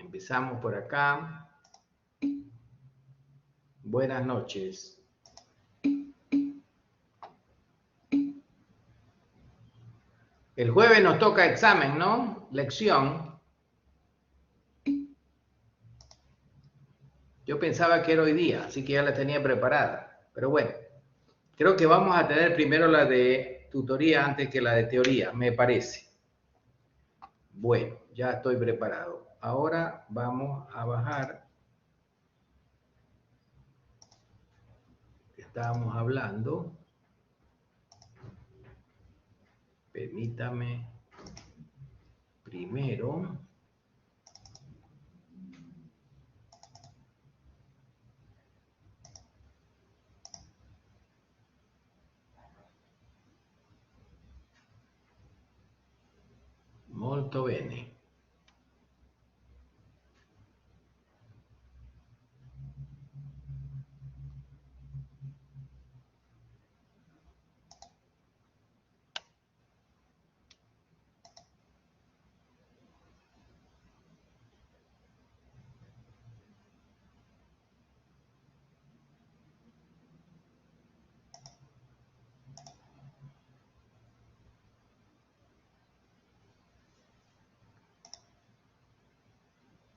Empezamos por acá. Buenas noches. El jueves nos toca examen, ¿no? Lección. Yo pensaba que era hoy día, así que ya la tenía preparada. Pero bueno, creo que vamos a tener primero la de tutoría antes que la de teoría, me parece. Bueno, ya estoy preparado. Ahora vamos a bajar. Estábamos hablando. Permítame primero. Molto bene.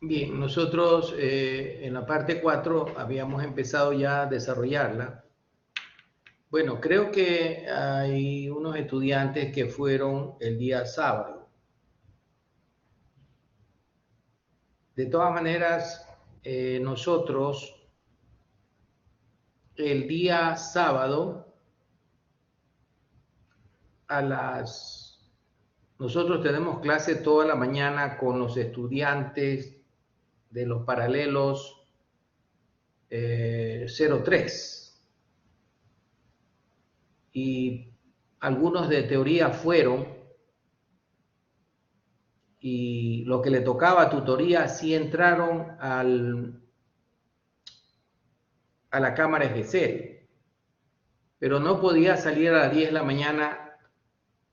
Bien, nosotros en la parte 4 habíamos empezado ya a desarrollarla. Bueno, creo que hay unos estudiantes que fueron el día sábado. De todas maneras, nosotros el día sábado nosotros tenemos clase toda la mañana con los estudiantes de los paralelos 03. Y algunos de teoría fueron, y lo que le tocaba a tutoría sí entraron a la cámara GESEL, pero no podía salir a las 10 de la mañana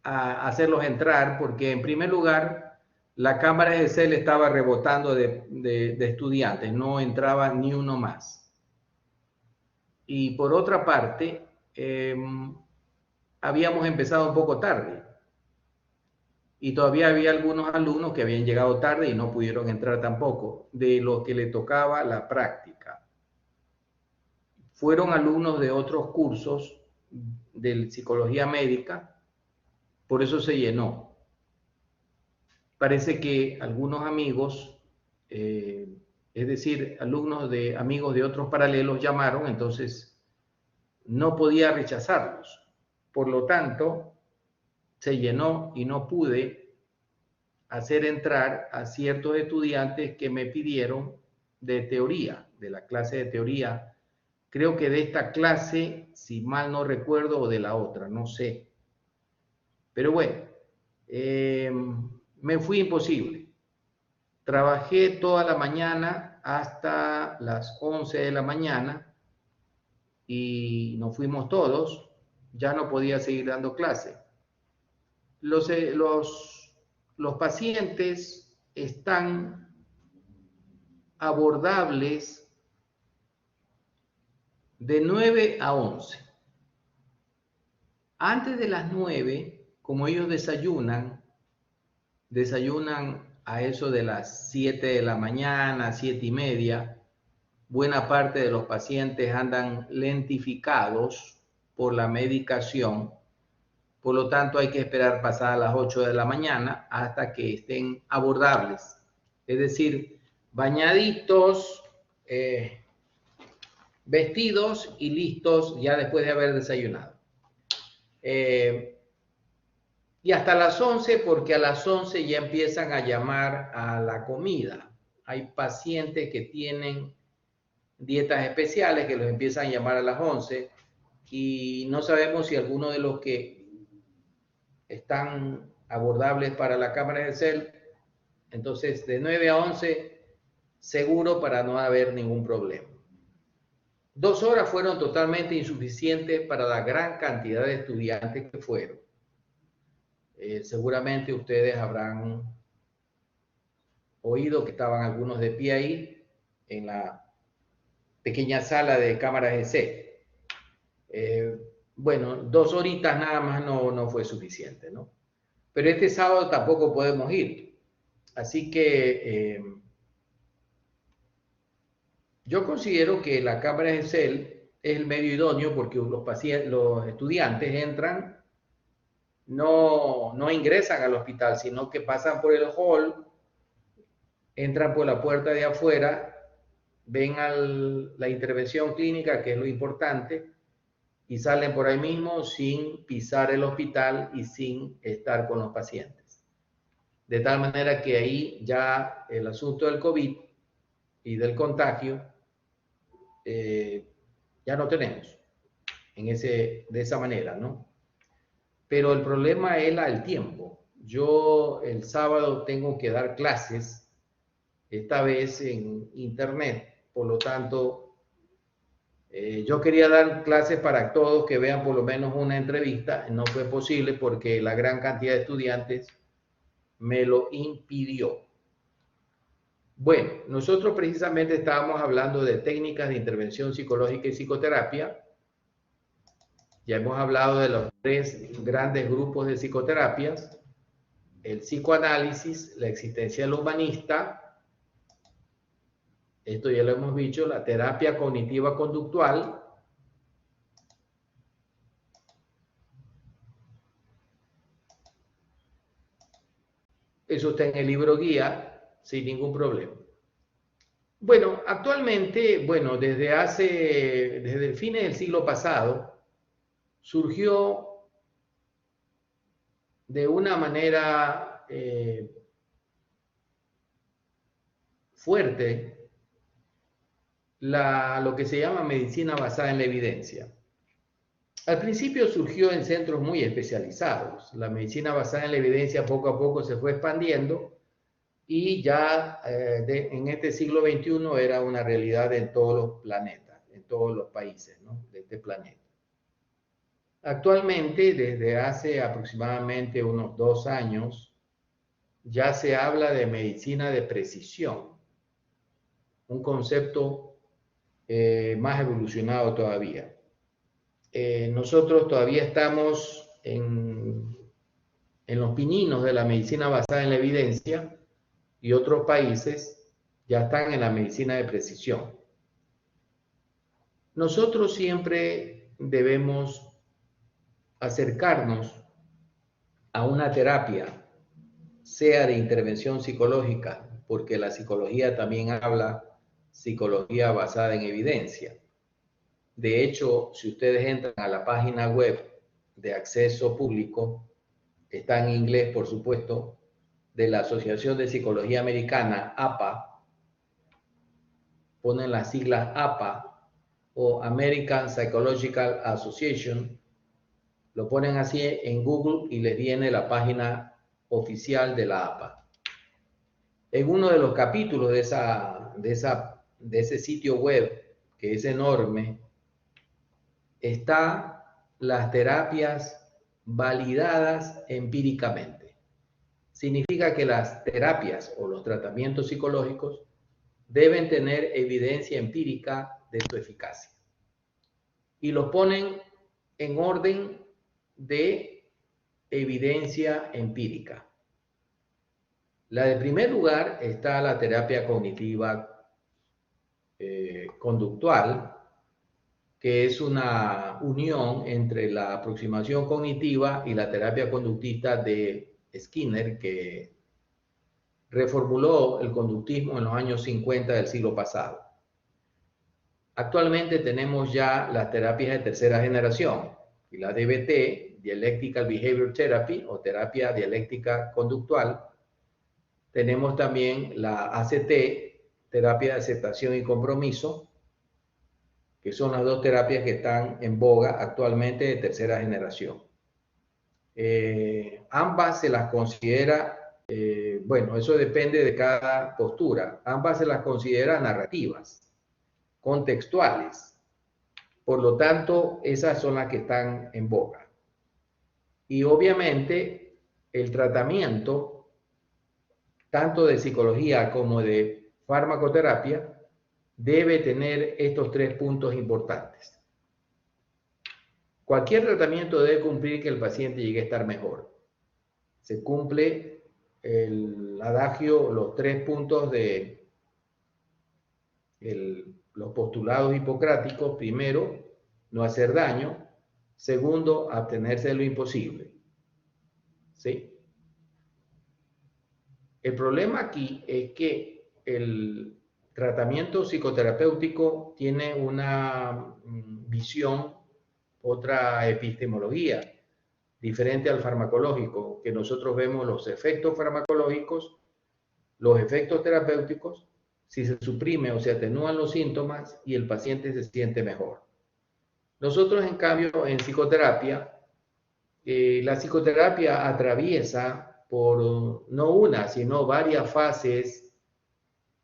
a hacerlos entrar porque en primer lugar la cámara GESEL estaba rebotando de estudiantes, no entraba ni uno más. Y por otra parte, habíamos empezado un poco tarde y todavía había algunos alumnos que habían llegado tarde y no pudieron entrar tampoco, de lo que le tocaba la práctica. Fueron alumnos de otros cursos de psicología médica, por eso se llenó. Parece que algunos amigos, es decir, alumnos de amigos de otros paralelos llamaron, entonces no podía rechazarlos. Por lo tanto, se llenó y no pude hacer entrar a ciertos estudiantes que me pidieron de teoría, de la clase de teoría. Creo que de esta clase, si mal no recuerdo, o de la otra, no sé. Pero bueno, me fui imposible. Trabajé toda la mañana hasta las 11 de la mañana y nos fuimos todos. Ya no podía seguir dando clase. Los pacientes están abordables de 9 a 11. Antes de las 9, como ellos desayunan a eso de las 7 de la mañana, 7 y media, buena parte de los pacientes andan lentificados por la medicación, por lo tanto hay que esperar pasadas las 8 de la mañana hasta que estén abordables, es decir, bañaditos, vestidos y listos ya después de haber desayunado. Y hasta las 11, porque a las 11 ya empiezan a llamar a la comida. Hay pacientes que tienen dietas especiales que los empiezan a llamar a las 11 y no sabemos si alguno de los que están abordables para la cámara de GESEL, entonces de 9 a 11 seguro para no haber ningún problema. 2 horas fueron totalmente insuficientes para la gran cantidad de estudiantes que fueron. Seguramente ustedes habrán oído que estaban algunos de pie ahí en la pequeña sala de cámaras de C. Bueno, 2 horitas nada más no fue suficiente, ¿no? Pero este sábado tampoco podemos ir. Así que yo considero que la cámara de Excel es el medio idóneo porque los estudiantes entran, no ingresan al hospital, sino que pasan por el hall, entran por la puerta de afuera, ven la intervención clínica, que es lo importante, y salen por ahí mismo sin pisar el hospital y sin estar con los pacientes. De tal manera que ahí ya el asunto del COVID y del contagio ya no tenemos de esa manera, ¿no? Pero el problema es el tiempo. Yo el sábado tengo que dar clases, esta vez en internet, por lo tanto, yo quería dar clases para todos que vean por lo menos una entrevista, no fue posible porque la gran cantidad de estudiantes me lo impidió. Bueno, nosotros precisamente estábamos hablando de técnicas de intervención psicológica y psicoterapia. Ya hemos hablado de los 3 grandes grupos de psicoterapias: el psicoanálisis, la existencial humanista, esto ya lo hemos dicho, la terapia cognitiva conductual, eso está en el libro guía sin ningún problema. Bueno, actualmente, desde el fin del siglo pasado, surgió de una manera fuerte lo que se llama medicina basada en la evidencia. Al principio surgió en centros muy especializados. La medicina basada en la evidencia poco a poco se fue expandiendo y ya en este siglo XXI era una realidad en todos los planetas, en todos los países, ¿no?, de este planeta. Actualmente, desde hace aproximadamente unos 2 años, ya se habla de medicina de precisión, un concepto más evolucionado todavía. Nosotros todavía estamos en los pininos de la medicina basada en la evidencia y otros países ya están en la medicina de precisión. Nosotros siempre debemos acercarnos a una terapia, sea de intervención psicológica, porque la psicología también habla psicología basada en evidencia. De hecho, si ustedes entran a la página web de acceso público, está en inglés, por supuesto, de la Asociación de Psicología Americana, APA, ponen las siglas APA o American Psychological Association, lo ponen así en Google y les viene la página oficial de la APA. En uno de los capítulos de ese sitio web, que es enorme, está las terapias validadas empíricamente. Significa que las terapias o los tratamientos psicológicos deben tener evidencia empírica de su eficacia. Y lo ponen en orden de evidencia empírica. De primer lugar está la terapia cognitiva conductual, que es una unión entre la aproximación cognitiva y la terapia conductista de Skinner, que reformuló el conductismo en los años 50 del siglo pasado. Actualmente tenemos ya las terapias de tercera generación, y la DBT, Dialectical Behavior Therapy, o terapia dialéctica conductual. Tenemos también la ACT, terapia de aceptación y compromiso, que son las 2 terapias que están en boga actualmente de tercera generación. Ambas se las considera, eso depende de cada postura, ambas se las considera narrativas, contextuales. Por lo tanto, esas son las que están en boga. Y obviamente el tratamiento tanto de psicología como de farmacoterapia, debe tener estos 3 puntos importantes. Cualquier tratamiento debe cumplir que el paciente llegue a estar mejor. Se cumple el adagio, los 3 puntos de los postulados hipocráticos. Primero, no hacer daño. Segundo, abstenerse de lo imposible. ¿Sí? El problema aquí es que el tratamiento psicoterapéutico tiene una visión, otra epistemología, diferente al farmacológico, que nosotros vemos los efectos farmacológicos, los efectos terapéuticos, si se suprime o se atenúan los síntomas y el paciente se siente mejor. Nosotros, en cambio, en psicoterapia, la psicoterapia atraviesa por no una, sino varias fases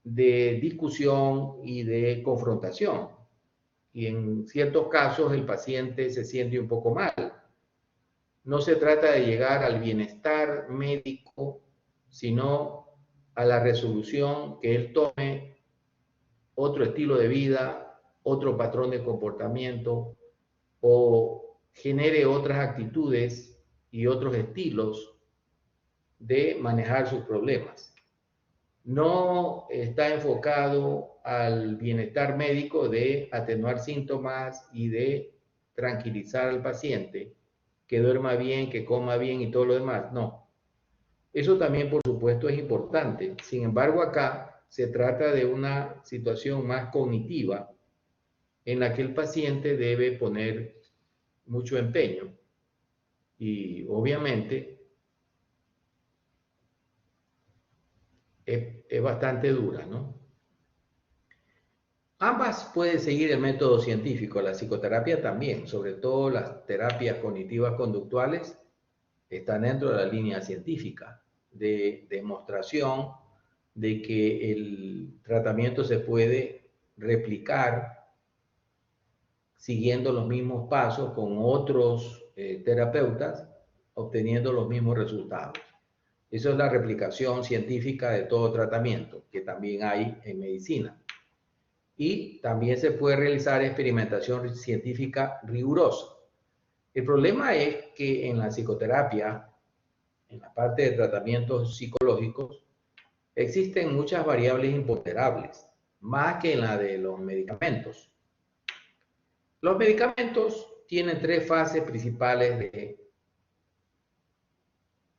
de discusión y de confrontación. Y en ciertos casos el paciente se siente un poco mal. No se trata de llegar al bienestar médico, sino a la resolución que él tome otro estilo de vida, otro patrón de comportamiento o genere otras actitudes y otros estilos de manejar sus problemas. No está enfocado al bienestar médico de atenuar síntomas y de tranquilizar al paciente, que duerma bien, que coma bien y todo lo demás. No. Eso también, por supuesto, es importante. Sin embargo, acá se trata de una situación más cognitiva en la que el paciente debe poner mucho empeño y obviamente es bastante dura, ¿no? Ambas pueden seguir el método científico, la psicoterapia también, sobre todo las terapias cognitivas conductuales están dentro de la línea científica de demostración de que el tratamiento se puede replicar siguiendo los mismos pasos con otros terapeutas, obteniendo los mismos resultados. Eso es la replicación científica de todo tratamiento, que también hay en medicina. Y también se puede realizar experimentación científica rigurosa. El problema es que en la psicoterapia, en la parte de tratamientos psicológicos, existen muchas variables imponderables, más que en la de los medicamentos. Los medicamentos tienen 3 fases principales de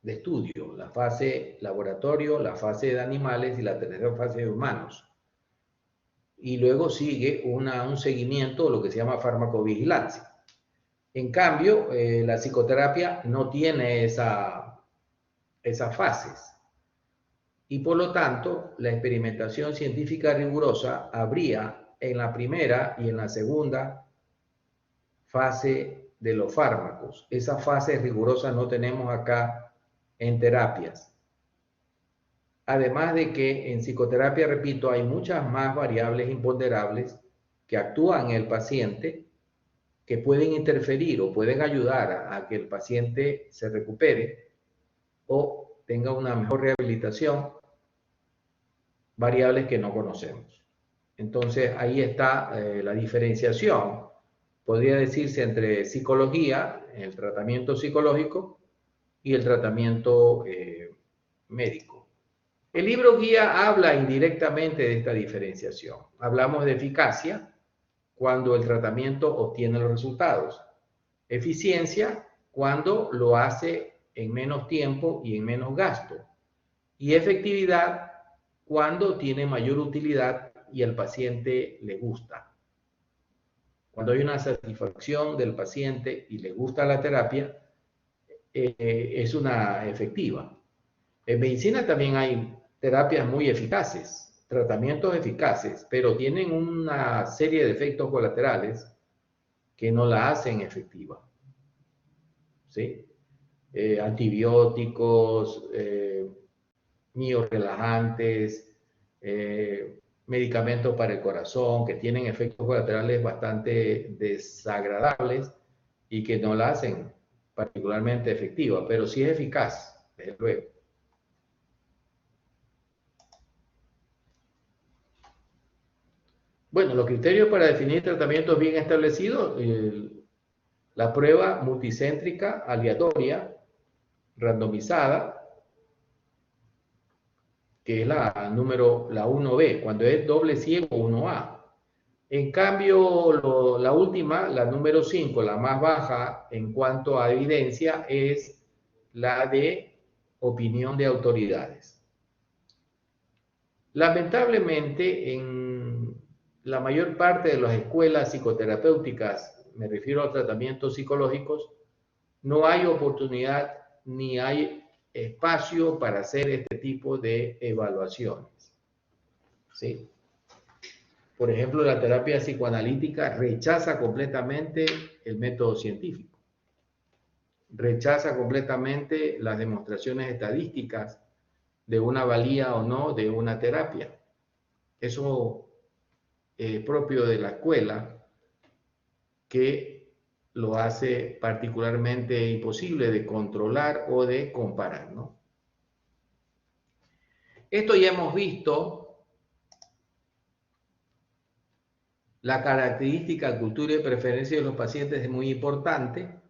estudio: la fase laboratorio, la fase de animales y la tercera fase de humanos. Y luego sigue un seguimiento, lo que se llama farmacovigilancia. En cambio, la psicoterapia no tiene esas fases. Y por lo tanto, la experimentación científica rigurosa habría en la primera y en la segunda fase de los fármacos. Esas fases rigurosas no tenemos acá en terapias. Además de que en psicoterapia, repito, hay muchas más variables imponderables que actúan en el paciente, que pueden interferir o pueden ayudar a que el paciente se recupere o tenga una mejor rehabilitación, variables que no conocemos. Entonces ahí está la diferenciación, podría decirse, entre psicología, el tratamiento psicológico, y el tratamiento médico. El libro guía habla indirectamente de esta diferenciación. Hablamos de eficacia cuando el tratamiento obtiene los resultados. Eficiencia cuando lo hace en menos tiempo y en menos gasto. Y efectividad cuando tiene mayor utilidad y al paciente le gusta. Cuando hay una satisfacción del paciente y le gusta la terapia, es una efectiva. En medicina también hay terapias muy eficaces, tratamientos eficaces, pero tienen una serie de efectos colaterales que no la hacen efectiva. ¿Sí? Antibióticos, miorelajantes, medicamentos para el corazón, que tienen efectos colaterales bastante desagradables y que no la hacen particularmente efectiva, pero sí es eficaz, desde luego. Bueno, los criterios para definir tratamientos bien establecidos, la prueba multicéntrica aleatoria, randomizada, que es la número, la 1B, cuando es doble ciego 1A. En cambio, la última, la número 5, la más baja en cuanto a evidencia, es la de opinión de autoridades. Lamentablemente, en la mayor parte de las escuelas psicoterapéuticas, me refiero a tratamientos psicológicos, no hay oportunidad ni hay espacio para hacer este tipo de evaluaciones. ¿Sí? Por ejemplo, la terapia psicoanalítica rechaza completamente el método científico, rechaza completamente las demostraciones estadísticas de una valía o no de una terapia. Eso es propio de la escuela, que lo hace particularmente imposible de controlar o de comparar, ¿no? Esto ya hemos visto. La característica, cultura y preferencia de los pacientes es muy importante.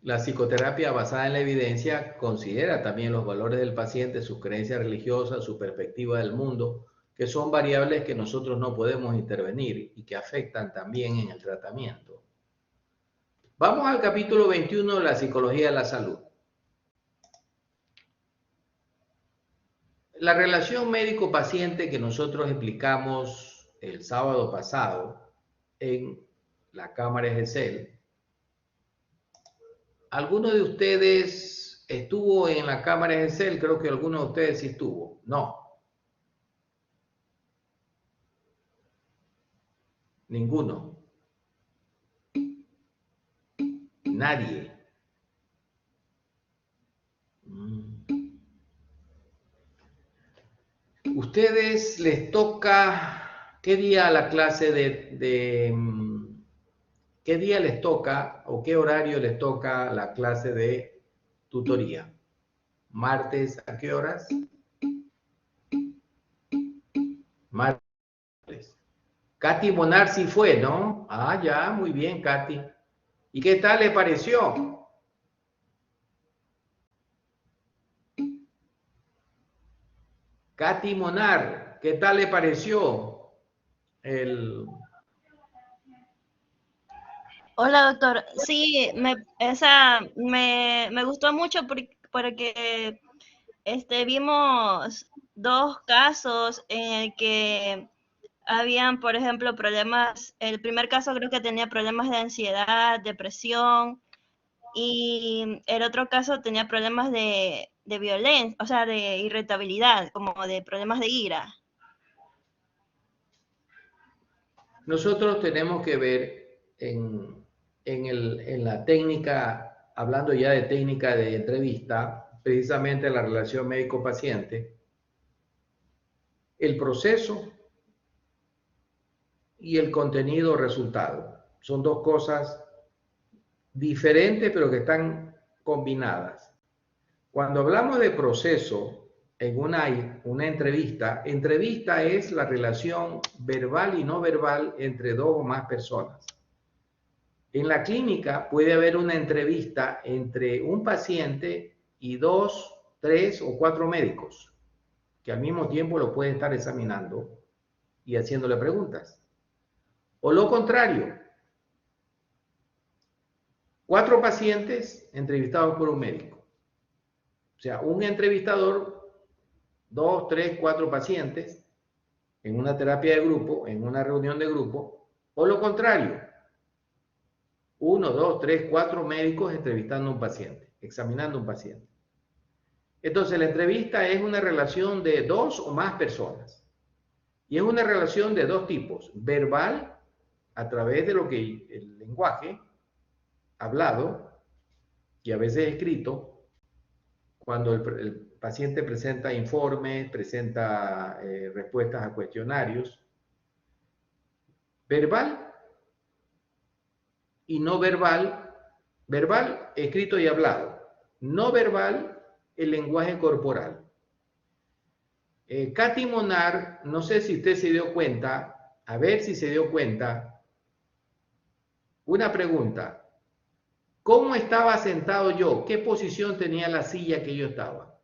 La psicoterapia basada en la evidencia considera también los valores del paciente, sus creencias religiosas, su perspectiva del mundo, que son variables que nosotros no podemos intervenir y que afectan también en el tratamiento. Vamos al capítulo 21 de la psicología de la salud. La relación médico-paciente que nosotros explicamos el sábado pasado en la cámara GESEL. ¿Alguno de ustedes estuvo en la cámara GESEL? Creo que alguno de ustedes sí estuvo. No. Ninguno. Nadie. Ustedes les toca, ¿qué día la clase qué día les toca o qué horario les toca la clase de tutoría? ¿Martes a qué horas? Martes. Katy Monar sí fue, ¿no? Ah, ya, muy bien, Katy. ¿Y qué tal le pareció? Katy Monar, ¿qué tal le pareció el... Hola, doctor. Sí, me gustó mucho porque vimos dos casos en el que habían, por ejemplo, problemas. El primer caso creo que tenía problemas de ansiedad, depresión, y el otro caso tenía problemas de violencia, o sea, de irritabilidad, como de problemas de ira. Nosotros tenemos que ver en la técnica, hablando ya de técnica de entrevista, precisamente la relación médico-paciente, el proceso y el contenido resultado. Son dos cosas diferentes pero que están combinadas. Cuando hablamos de proceso en una entrevista es la relación verbal y no verbal entre dos o más personas. En la clínica puede haber una entrevista entre un paciente y 2, 3 o 4 médicos que al mismo tiempo lo pueden estar examinando y haciéndole preguntas. O lo contrario, 4 pacientes entrevistados por un médico. O sea, un entrevistador, 2, 3, 4 pacientes en una terapia de grupo, en una reunión de grupo, o lo contrario, 1, 2, 3, 4 médicos entrevistando a un paciente, examinando a un paciente. Entonces, la entrevista es una relación de 2 o más personas. Y es una relación de dos tipos: verbal, a través de lo que el lenguaje hablado y a veces escrito, cuando el paciente presenta informes, presenta respuestas a cuestionarios. Verbal y no verbal. Verbal, escrito y hablado. No verbal, el lenguaje corporal. Katy Monar, no sé si usted se dio cuenta, a ver si se dio cuenta, una pregunta. ¿Cómo estaba sentado yo? ¿Qué posición tenía la silla que yo estaba?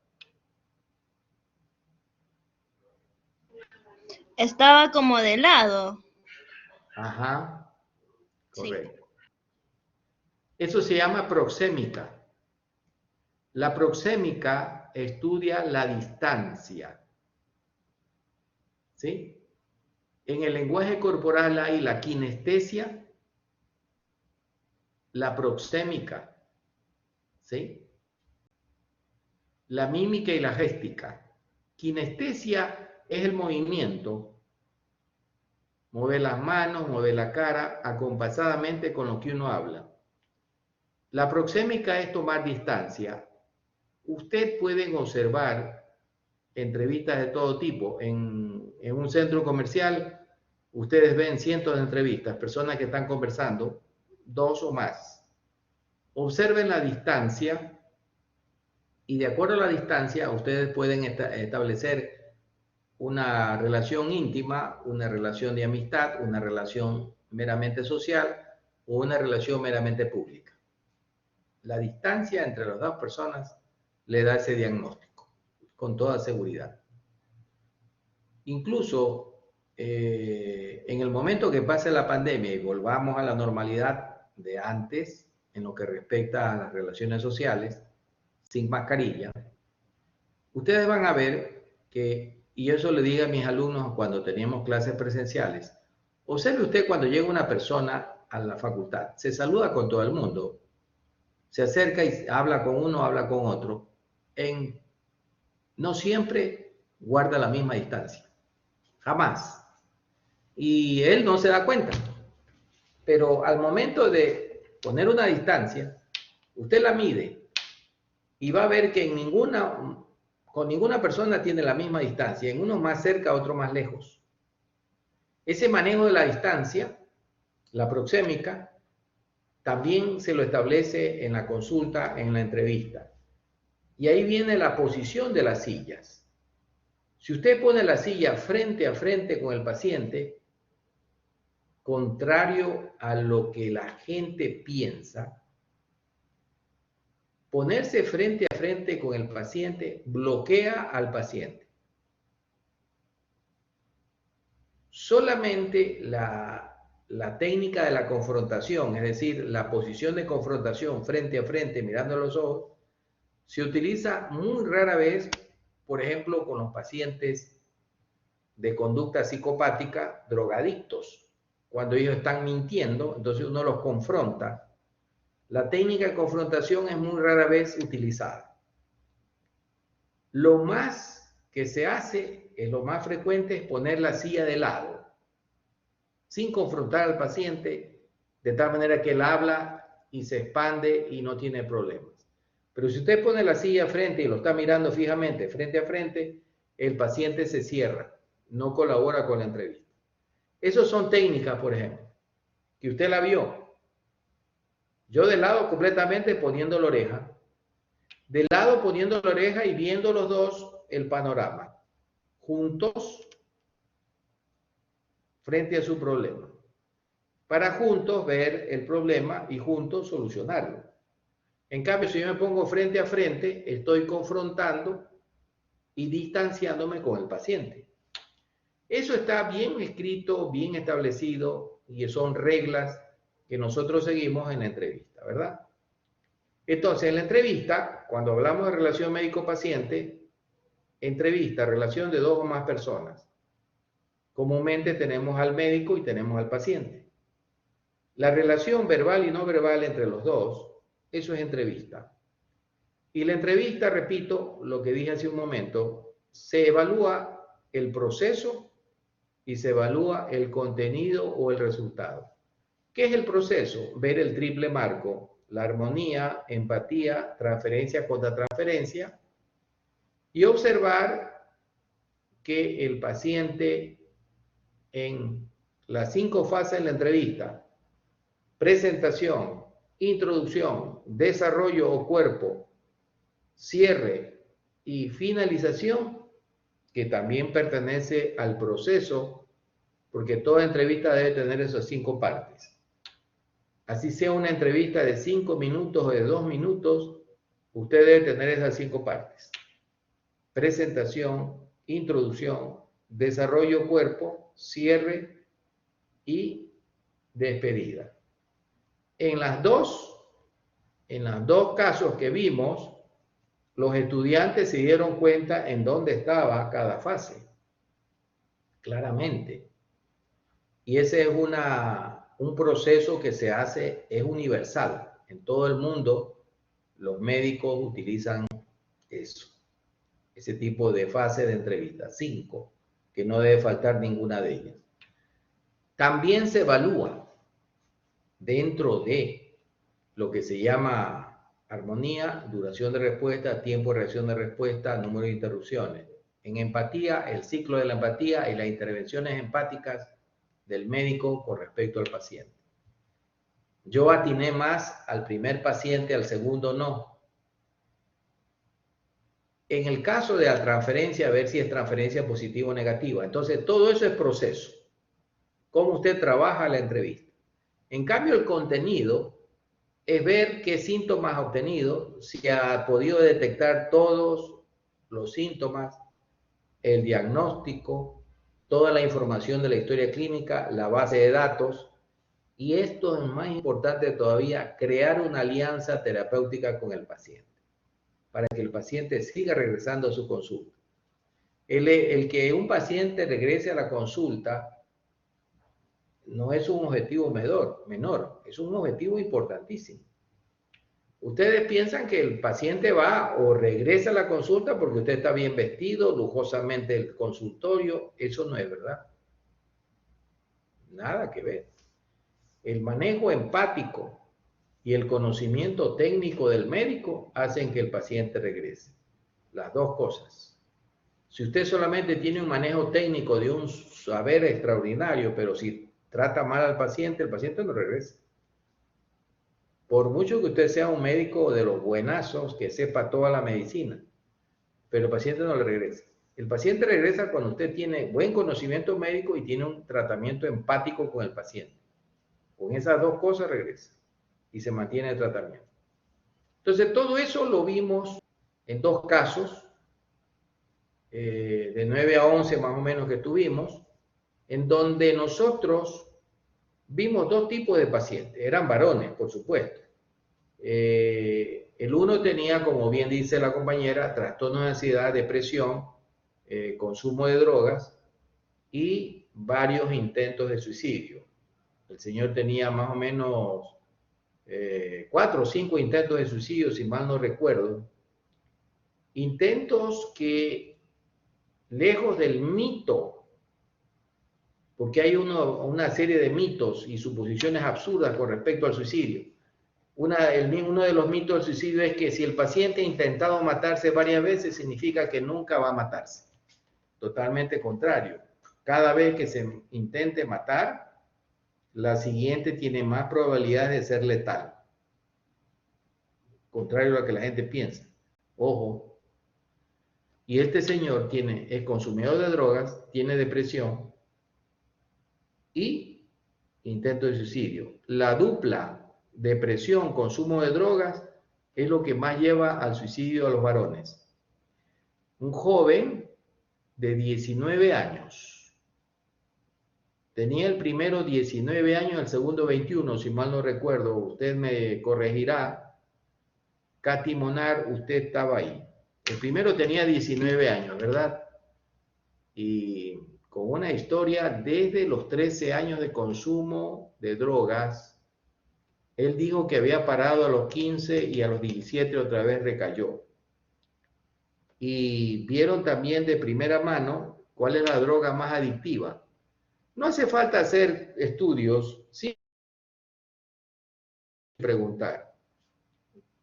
Estaba como de lado. Ajá, Sí. correcto. Eso se llama proxémica. La proxémica estudia la distancia. ¿Sí? En el lenguaje corporal hay la kinestesia, la proxémica, ¿sí? La mímica y la géstica. Kinestesia es el movimiento, mover las manos, mover la cara, acompasadamente con lo que uno habla. La proxémica es tomar distancia. Usted puede observar entrevistas de todo tipo. En un centro comercial, ustedes ven cientos de entrevistas, personas que están conversando, 2 o más. Observen la distancia y de acuerdo a la distancia, ustedes pueden establecer una relación íntima, una relación de amistad, una relación meramente social o una relación meramente pública. La distancia entre las dos personas le da ese diagnóstico, con toda seguridad. Incluso en el momento que pase la pandemia y volvamos a la normalidad de antes, en lo que respecta a las relaciones sociales, sin mascarilla, ustedes van a ver que, y eso le digo a mis alumnos cuando teníamos clases presenciales, observe usted cuando llega una persona a la facultad, se saluda con todo el mundo, se acerca y habla con uno, habla con otro, no siempre guarda la misma distancia, jamás. Y él no se da cuenta, pero al momento de poner una distancia, usted la mide y va a ver que con ninguna persona tiene la misma distancia, en uno más cerca, otro más lejos. Ese manejo de la distancia, la proxémica, también se lo establece en la consulta, en la entrevista. Y ahí viene la posición de las sillas. Si usted pone la silla frente a frente con el paciente, contrario a lo que la gente piensa, ponerse frente a frente con el paciente bloquea al paciente. Solamente la técnica de la confrontación, es decir, la posición de confrontación frente a frente, mirando a los ojos, se utiliza muy rara vez, por ejemplo, con los pacientes de conducta psicopática, drogadictos. Cuando ellos están mintiendo, entonces uno los confronta. La técnica de confrontación es muy rara vez utilizada. Lo más que se hace, lo más frecuente, es poner la silla de lado, sin confrontar al paciente, de tal manera que él habla y se expande y no tiene problemas. Pero si usted pone la silla frente y lo está mirando fijamente, frente a frente, el paciente se cierra, no colabora con la entrevista. Esas son técnicas, por ejemplo, que usted la vio. Yo de lado completamente poniendo la oreja, de lado poniendo la oreja y viendo los dos el panorama, juntos frente a su problema, para juntos ver el problema y juntos solucionarlo. En cambio, si yo me pongo frente a frente, estoy confrontando y distanciándome con el paciente. Eso está bien escrito, bien establecido y son reglas que nosotros seguimos en la entrevista, ¿verdad? Entonces, en la entrevista, cuando hablamos de relación médico-paciente, entrevista, relación de 2 o más personas. Comúnmente tenemos al médico y tenemos al paciente. La relación verbal y no verbal entre los dos, eso es entrevista. Y la entrevista, repito lo que dije hace un momento, se evalúa el proceso y se evalúa el contenido o el resultado. ¿Qué es el proceso? Ver el triple marco, la armonía, empatía, transferencia contra transferencia, y observar que el paciente en las 5 fases de la entrevista, presentación, introducción, desarrollo o cuerpo, cierre y finalización, que también pertenece al proceso, porque toda entrevista debe tener esas 5 partes. Así sea una entrevista de 5 minutos o de 2 minutos, usted debe tener esas 5 partes. Presentación, introducción, desarrollo cuerpo, cierre y despedida. En los dos casos que vimos, los estudiantes se dieron cuenta en dónde estaba cada fase, claramente. Y ese es un proceso que se hace, es universal. En todo el mundo, los médicos utilizan eso, ese tipo de fase de entrevista, 5, que no debe faltar ninguna de ellas. También se evalúa dentro de lo que se llama armonía, duración de respuesta, tiempo de reacción de respuesta, número de interrupciones. En empatía, el ciclo de la empatía y las intervenciones empáticas del médico con respecto al paciente. Yo atiné más al primer paciente, al segundo no. En el caso de la transferencia, a ver si es transferencia positiva o negativa. Entonces, todo eso es proceso. Cómo usted trabaja la entrevista. En cambio, el contenido es ver qué síntomas ha obtenido, si ha podido detectar todos los síntomas, el diagnóstico, toda la información de la historia clínica, la base de datos, y esto es más importante todavía, crear una alianza terapéutica con el paciente, para que el paciente siga regresando a su consulta. El que un paciente regrese a la consulta no es un objetivo menor, es un objetivo importantísimo. Ustedes piensan que el paciente va o regresa a la consulta porque usted está bien vestido, lujosamente el consultorio. Eso no es verdad. Nada que ver. El manejo empático y el conocimiento técnico del médico hacen que el paciente regrese. Las dos cosas. Si usted solamente tiene un manejo técnico de un saber extraordinario, pero si trata mal al paciente, el paciente no regresa. Por mucho que usted sea un médico de los buenazos, que sepa toda la medicina, pero el paciente no le regresa. El paciente regresa cuando usted tiene buen conocimiento médico y tiene un tratamiento empático con el paciente. Con esas dos cosas regresa y se mantiene el tratamiento. Entonces, todo eso lo vimos en 2 casos, de 9 a 11 más o menos que tuvimos, en donde nosotros vimos 2 tipos de pacientes. Eran varones, por supuesto. El uno tenía, como bien dice la compañera, trastorno de ansiedad, depresión, consumo de drogas y varios intentos de suicidio. El señor tenía más o menos 4 o 5 intentos de suicidio, si mal no recuerdo. Intentos que, lejos del mito, porque hay una serie de mitos y suposiciones absurdas con respecto al suicidio. Uno de los mitos del suicidio es que si el paciente ha intentado matarse varias veces, significa que nunca va a matarse. Totalmente contrario. Cada vez que se intente matar, la siguiente tiene más probabilidades de ser letal. Contrario a lo que la gente piensa. Ojo. Y este señor es consumidor de drogas, tiene depresión y intento de suicidio. La dupla depresión, consumo de drogas, es lo que más lleva al suicidio a los varones. Un joven de 19 años. Tenía el primero 19 años, el segundo 21, si mal no recuerdo. Usted me corregirá. Katy Monar, usted estaba ahí. El primero tenía 19 años, ¿verdad? Y con una historia desde los 13 años de consumo de drogas. Él dijo que había parado a los 15 y a los 17 otra vez recayó. Y vieron también de primera mano cuál es la droga más adictiva. No hace falta hacer estudios, sí preguntar.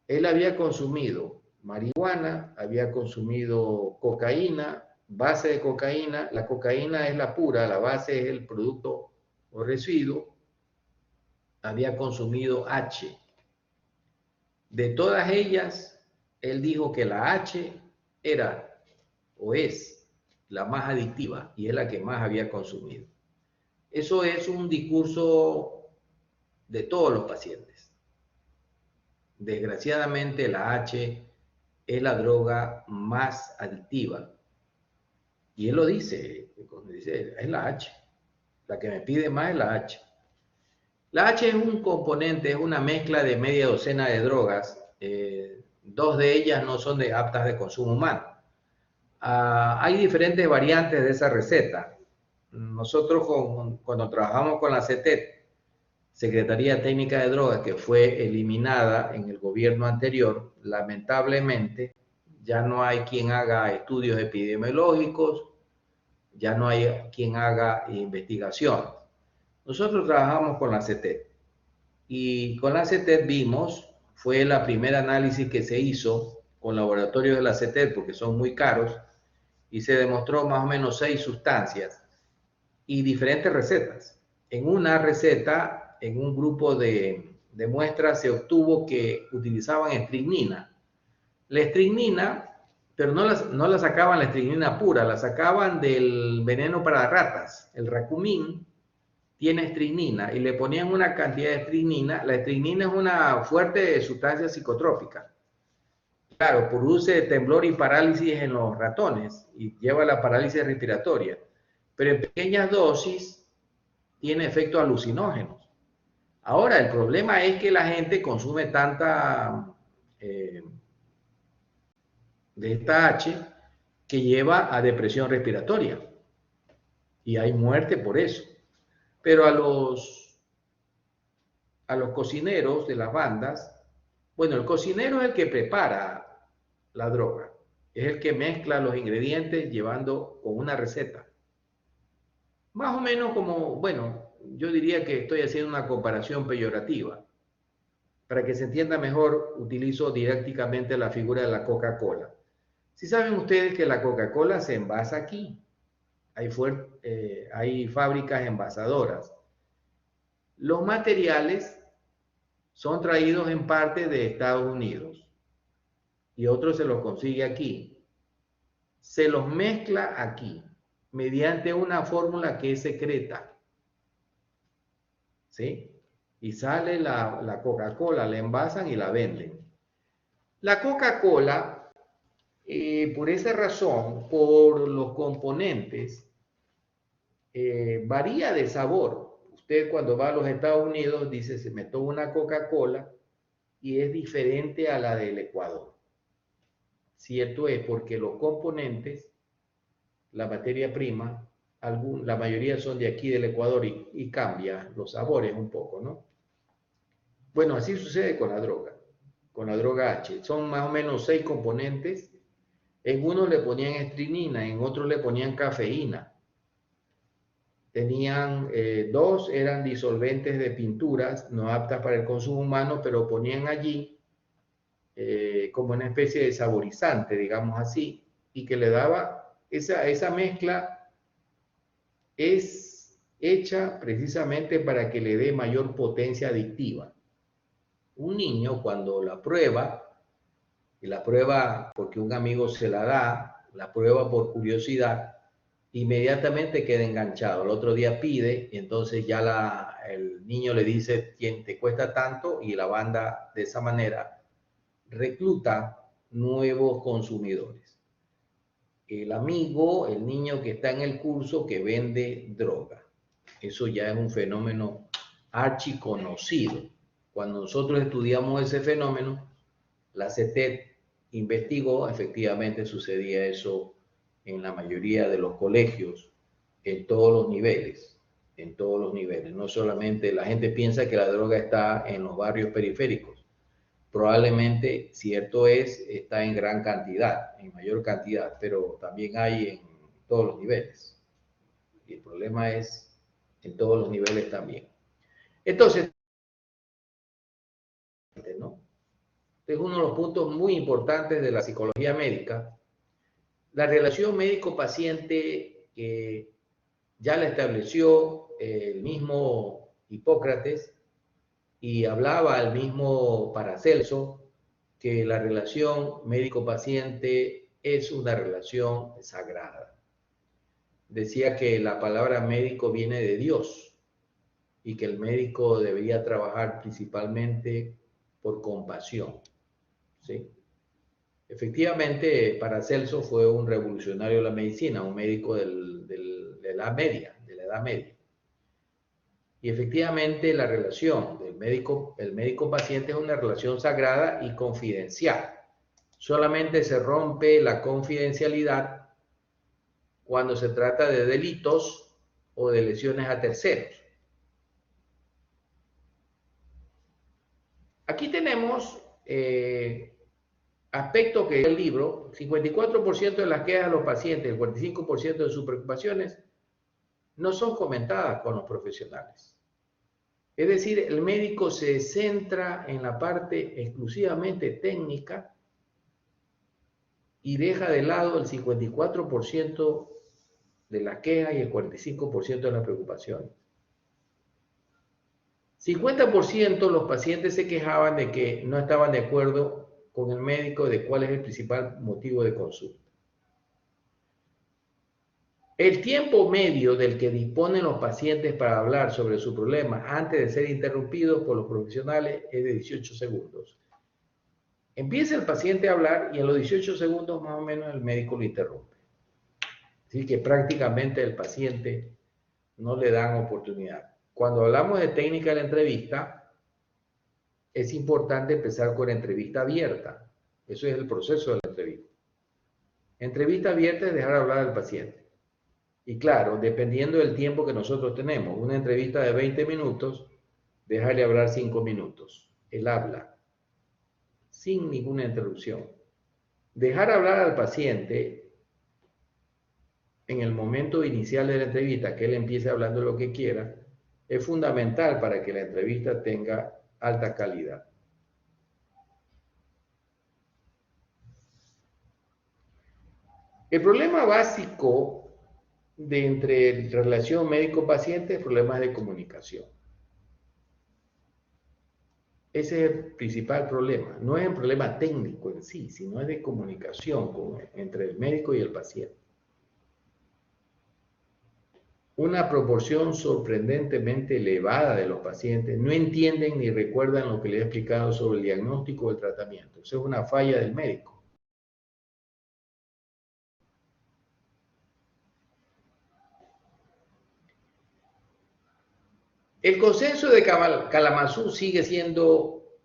Él había consumido marihuana, había consumido cocaína, base de cocaína. La cocaína es la pura, la base es el producto o residuo. Había consumido H. De todas ellas, él dijo que la H era o es la más adictiva, y es la que más había consumido. Eso es un discurso de todos los pacientes. Desgraciadamente la H es la droga más adictiva. Y él lo dice, es la H. La que me pide más es la H. La H es un componente, es una mezcla de media docena de drogas. Dos de ellas no son aptas de consumo humano. Hay diferentes variantes de esa receta. Nosotros cuando trabajamos con la CETED, Secretaría Técnica de Drogas, que fue eliminada en el gobierno anterior, lamentablemente ya no hay quien haga estudios epidemiológicos, ya no hay quien haga investigación. Nosotros trabajamos con la CETED y con la CETED vimos, fue la primera análisis que se hizo con laboratorios de la CETED porque son muy caros, y se demostró más o menos 6 sustancias y diferentes recetas. En una receta, en un grupo de muestras, se obtuvo que utilizaban estricnina. La estricnina, pero no la sacaban la estricnina pura, la sacaban del veneno para ratas. El racumín tiene estricnina y le ponían una cantidad de estricnina. La estricnina es una fuerte sustancia psicotrópica. Claro, produce temblor y parálisis en los ratones y lleva a la parálisis respiratoria, pero en pequeñas dosis tiene efectos alucinógenos. Ahora, el problema es que la gente consume tanta de esta H que lleva a depresión respiratoria y hay muerte por eso. Pero a los cocineros de las bandas, bueno, el cocinero es el que prepara la droga, es el que mezcla los ingredientes llevando con una receta. Más o menos como, bueno, yo diría que estoy haciendo una comparación peyorativa. Para que se entienda mejor, utilizo didácticamente la figura de la Coca-Cola. Si saben ustedes que la Coca-Cola se envasa aquí, hay fábricas envasadoras. Los materiales son traídos en parte de Estados Unidos y otros se los consigue aquí. Se los mezcla aquí mediante una fórmula que es secreta. ¿Sí? Y sale la Coca-Cola, la envasan y la venden. La Coca-Cola, por esa razón, por los componentes, varía de sabor. Usted cuando va a los Estados Unidos dice, se me toma una Coca-Cola y es diferente a la del Ecuador. Cierto es porque los componentes, la materia prima, la mayoría son de aquí del Ecuador y cambia los sabores un poco, ¿no? Bueno, así sucede con la droga H. Son más o menos 6 componentes. En uno le ponían estricnina, en otro le ponían cafeína. Tenían 2 eran disolventes de pinturas, no aptas para el consumo humano, pero ponían allí como una especie de saborizante, digamos así, y que le daba esa mezcla es hecha precisamente para que le dé mayor potencia adictiva. Un niño cuando la prueba, y la prueba porque un amigo se la da, la prueba por curiosidad, inmediatamente queda enganchado. El otro día pide, y entonces ya el niño le dice, te cuesta tanto, y la banda de esa manera recluta nuevos consumidores. El amigo, el niño que está en el curso que vende droga. Eso ya es un fenómeno archiconocido. Cuando nosotros estudiamos ese fenómeno, la CETED investigó, efectivamente sucedía eso en la mayoría de los colegios, en todos los niveles, No solamente la gente piensa que la droga está en los barrios periféricos. Probablemente, cierto es, está en gran cantidad, en mayor cantidad, pero también hay en todos los niveles. Y el problema es en todos los niveles también. Entonces, ¿no? Es uno de los puntos muy importantes de la psicología médica. La relación médico-paciente que ya la estableció el mismo Hipócrates y hablaba el mismo Paracelso que la relación médico-paciente es una relación sagrada. decía que la palabra médico viene de Dios y que el médico debería trabajar principalmente por compasión, ¿sí? Efectivamente, Paracelso fue un revolucionario de la medicina, un médico de la Edad Media. Y efectivamente la relación del el médico-paciente es una relación sagrada y confidencial. Solamente se rompe la confidencialidad cuando se trata de delitos o de lesiones a terceros. Aquí tenemos aspectos que el libro, 54% de las quejas de los pacientes, el 45% de sus preocupaciones no son comentadas con los profesionales. Es decir, el médico se centra en la parte exclusivamente técnica y deja de lado el 54% de las quejas y el 45% de las preocupaciones. 50% los pacientes se quejaban de que no estaban de acuerdo con el médico de cuál es el principal motivo de consulta. El tiempo medio del que disponen los pacientes para hablar sobre su problema antes de ser interrumpidos por los profesionales es de 18 segundos. Empieza el paciente a hablar y en los 18 segundos más o menos el médico lo interrumpe. Así que prácticamente el paciente no le dan oportunidad. Cuando hablamos de técnica de la entrevista, es importante empezar con entrevista abierta. Eso es el proceso de la entrevista. Entrevista abierta es dejar hablar al paciente. Y claro, dependiendo del tiempo que nosotros tenemos, una entrevista de 20 minutos, dejarle hablar 5 minutos. Él habla, sin ninguna interrupción. Dejar hablar al paciente en el momento inicial de la entrevista, que él empiece hablando lo que quiera, es fundamental para que la entrevista tenga alta calidad. El problema básico de entre relación médico-paciente es problemas de comunicación. Ese es el principal problema. No es un problema técnico en sí, sino es de comunicación entre el médico y el paciente. Una proporción sorprendentemente elevada de los pacientes no entienden ni recuerdan lo que les he explicado sobre el diagnóstico o el tratamiento. Eso es una falla del médico. El consenso de Kalamazoo sigue siendo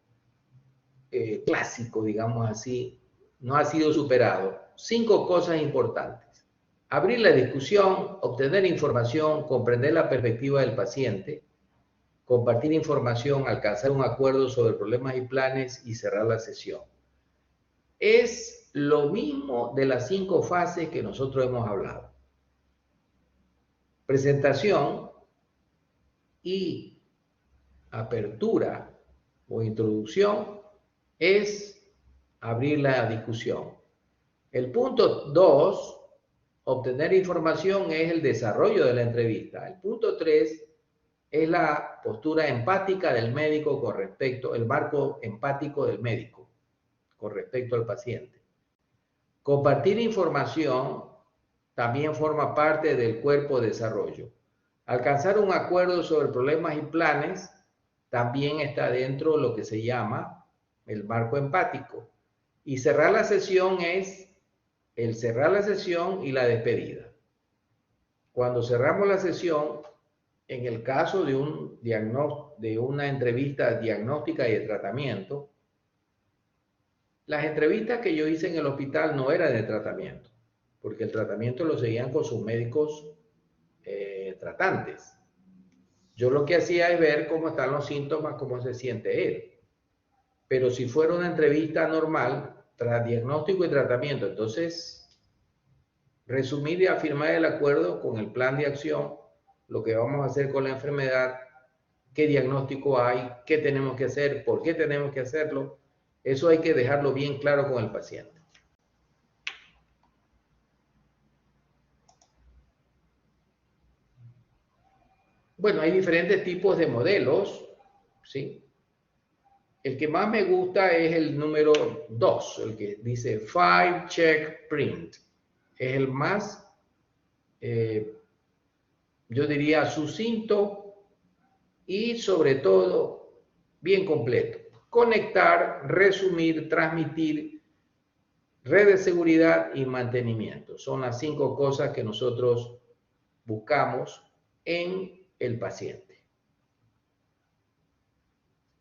clásico, digamos así, no ha sido superado. 5 cosas importantes: abrir la discusión, obtener información, comprender la perspectiva del paciente, compartir información, alcanzar un acuerdo sobre problemas y planes y cerrar la sesión. Es lo mismo de las 5 fases que nosotros hemos hablado. Presentación y apertura o introducción es abrir la discusión. El punto 2, obtener información, es el desarrollo de la entrevista. El punto 3 es la postura empática del médico con respecto, el marco empático del médico con respecto al paciente. Compartir información también forma parte del cuerpo de desarrollo. Alcanzar un acuerdo sobre problemas y planes también está dentro de lo que se llama el marco empático. Y cerrar la sesión es el cerrar la sesión y la despedida. Cuando cerramos la sesión, en el caso de una entrevista diagnóstica y de tratamiento, las entrevistas que yo hice en el hospital no eran de tratamiento, porque el tratamiento lo seguían con sus médicos tratantes. Yo lo que hacía es ver cómo están los síntomas, cómo se siente él. Pero si fuera una entrevista normal, tras diagnóstico y tratamiento, entonces resumir y afirmar el acuerdo con el plan de acción, lo que vamos a hacer con la enfermedad, qué diagnóstico hay, qué tenemos que hacer, por qué tenemos que hacerlo. Eso hay que dejarlo bien claro con el paciente. Bueno, hay diferentes tipos de modelos, ¿sí? El que más me gusta es el número 2, el que dice 5 check print. Es el más yo diría, sucinto y sobre todo bien completo. Conectar, resumir, transmitir, red de seguridad y mantenimiento. Son las 5 cosas que nosotros buscamos en el paciente.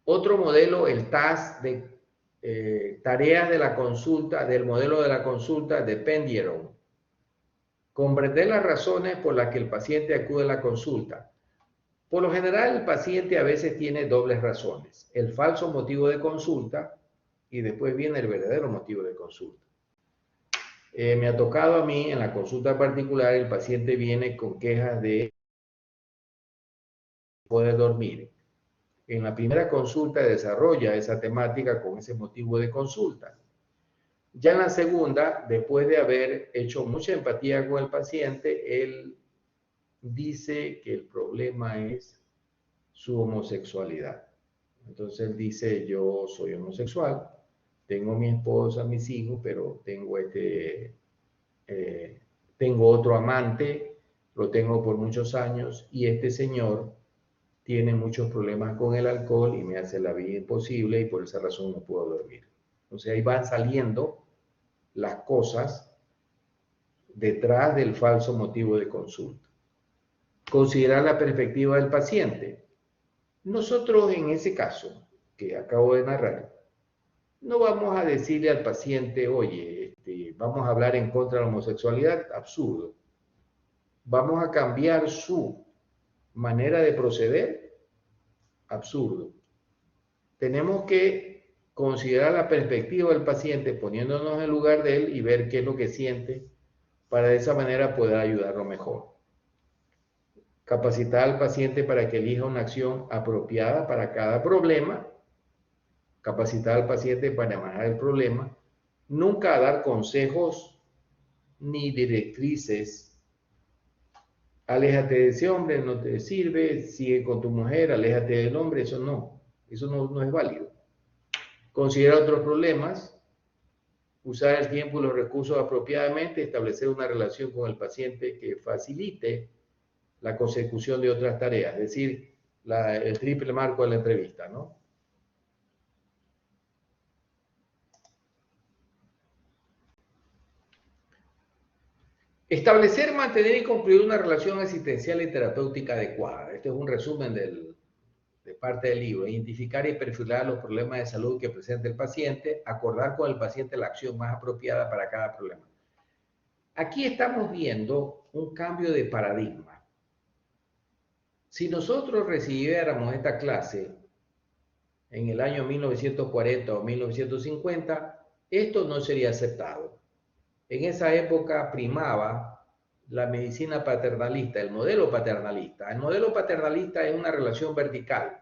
Otro modelo, el TAS de tareas de la consulta, del modelo de la consulta de Pendiero. Comprender las razones por las que el paciente acude a la consulta. Por lo general, el paciente a veces tiene dobles razones. El falso motivo de consulta y después viene el verdadero motivo de consulta. Me ha tocado a mí en la consulta particular, el paciente viene con quejas de poder dormir. En la primera consulta desarrolla esa temática con ese motivo de consulta. Ya en la segunda, después de haber hecho mucha empatía con el paciente, él dice que el problema es su homosexualidad. Entonces él dice, yo soy homosexual, tengo mi esposa, mis hijos, pero tengo otro amante, lo tengo por muchos años, y este señor tiene muchos problemas con el alcohol y me hace la vida imposible y por esa razón no puedo dormir. Entonces ahí van saliendo las cosas detrás del falso motivo de consulta. Considerar la perspectiva del paciente. Nosotros en ese caso que acabo de narrar, no vamos a decirle al paciente, oye, vamos a hablar en contra de la homosexualidad, absurdo. Vamos a cambiar su manera de proceder, absurdo. Tenemos que considerar la perspectiva del paciente poniéndonos en el lugar de él y ver qué es lo que siente para de esa manera poder ayudarlo mejor. Capacitar al paciente para que elija una acción apropiada para cada problema. Capacitar al paciente para manejar el problema. Nunca dar consejos ni directrices. Aléjate de ese hombre, no te sirve, sigue con tu mujer, aléjate del hombre, eso no es válido. Considera otros problemas, usar el tiempo y los recursos apropiadamente, establecer una relación con el paciente que facilite la consecución de otras tareas, es decir, el triple marco de la entrevista, ¿no? Establecer, mantener y concluir una relación asistencial y terapéutica adecuada. Este es un resumen de parte del libro. Identificar y perfilar los problemas de salud que presenta el paciente. Acordar con el paciente la acción más apropiada para cada problema. Aquí estamos viendo un cambio de paradigma. Si nosotros recibiéramos esta clase en el año 1940 o 1950, esto no sería aceptado. En esa época primaba la medicina paternalista, el modelo paternalista. El modelo paternalista es una relación vertical.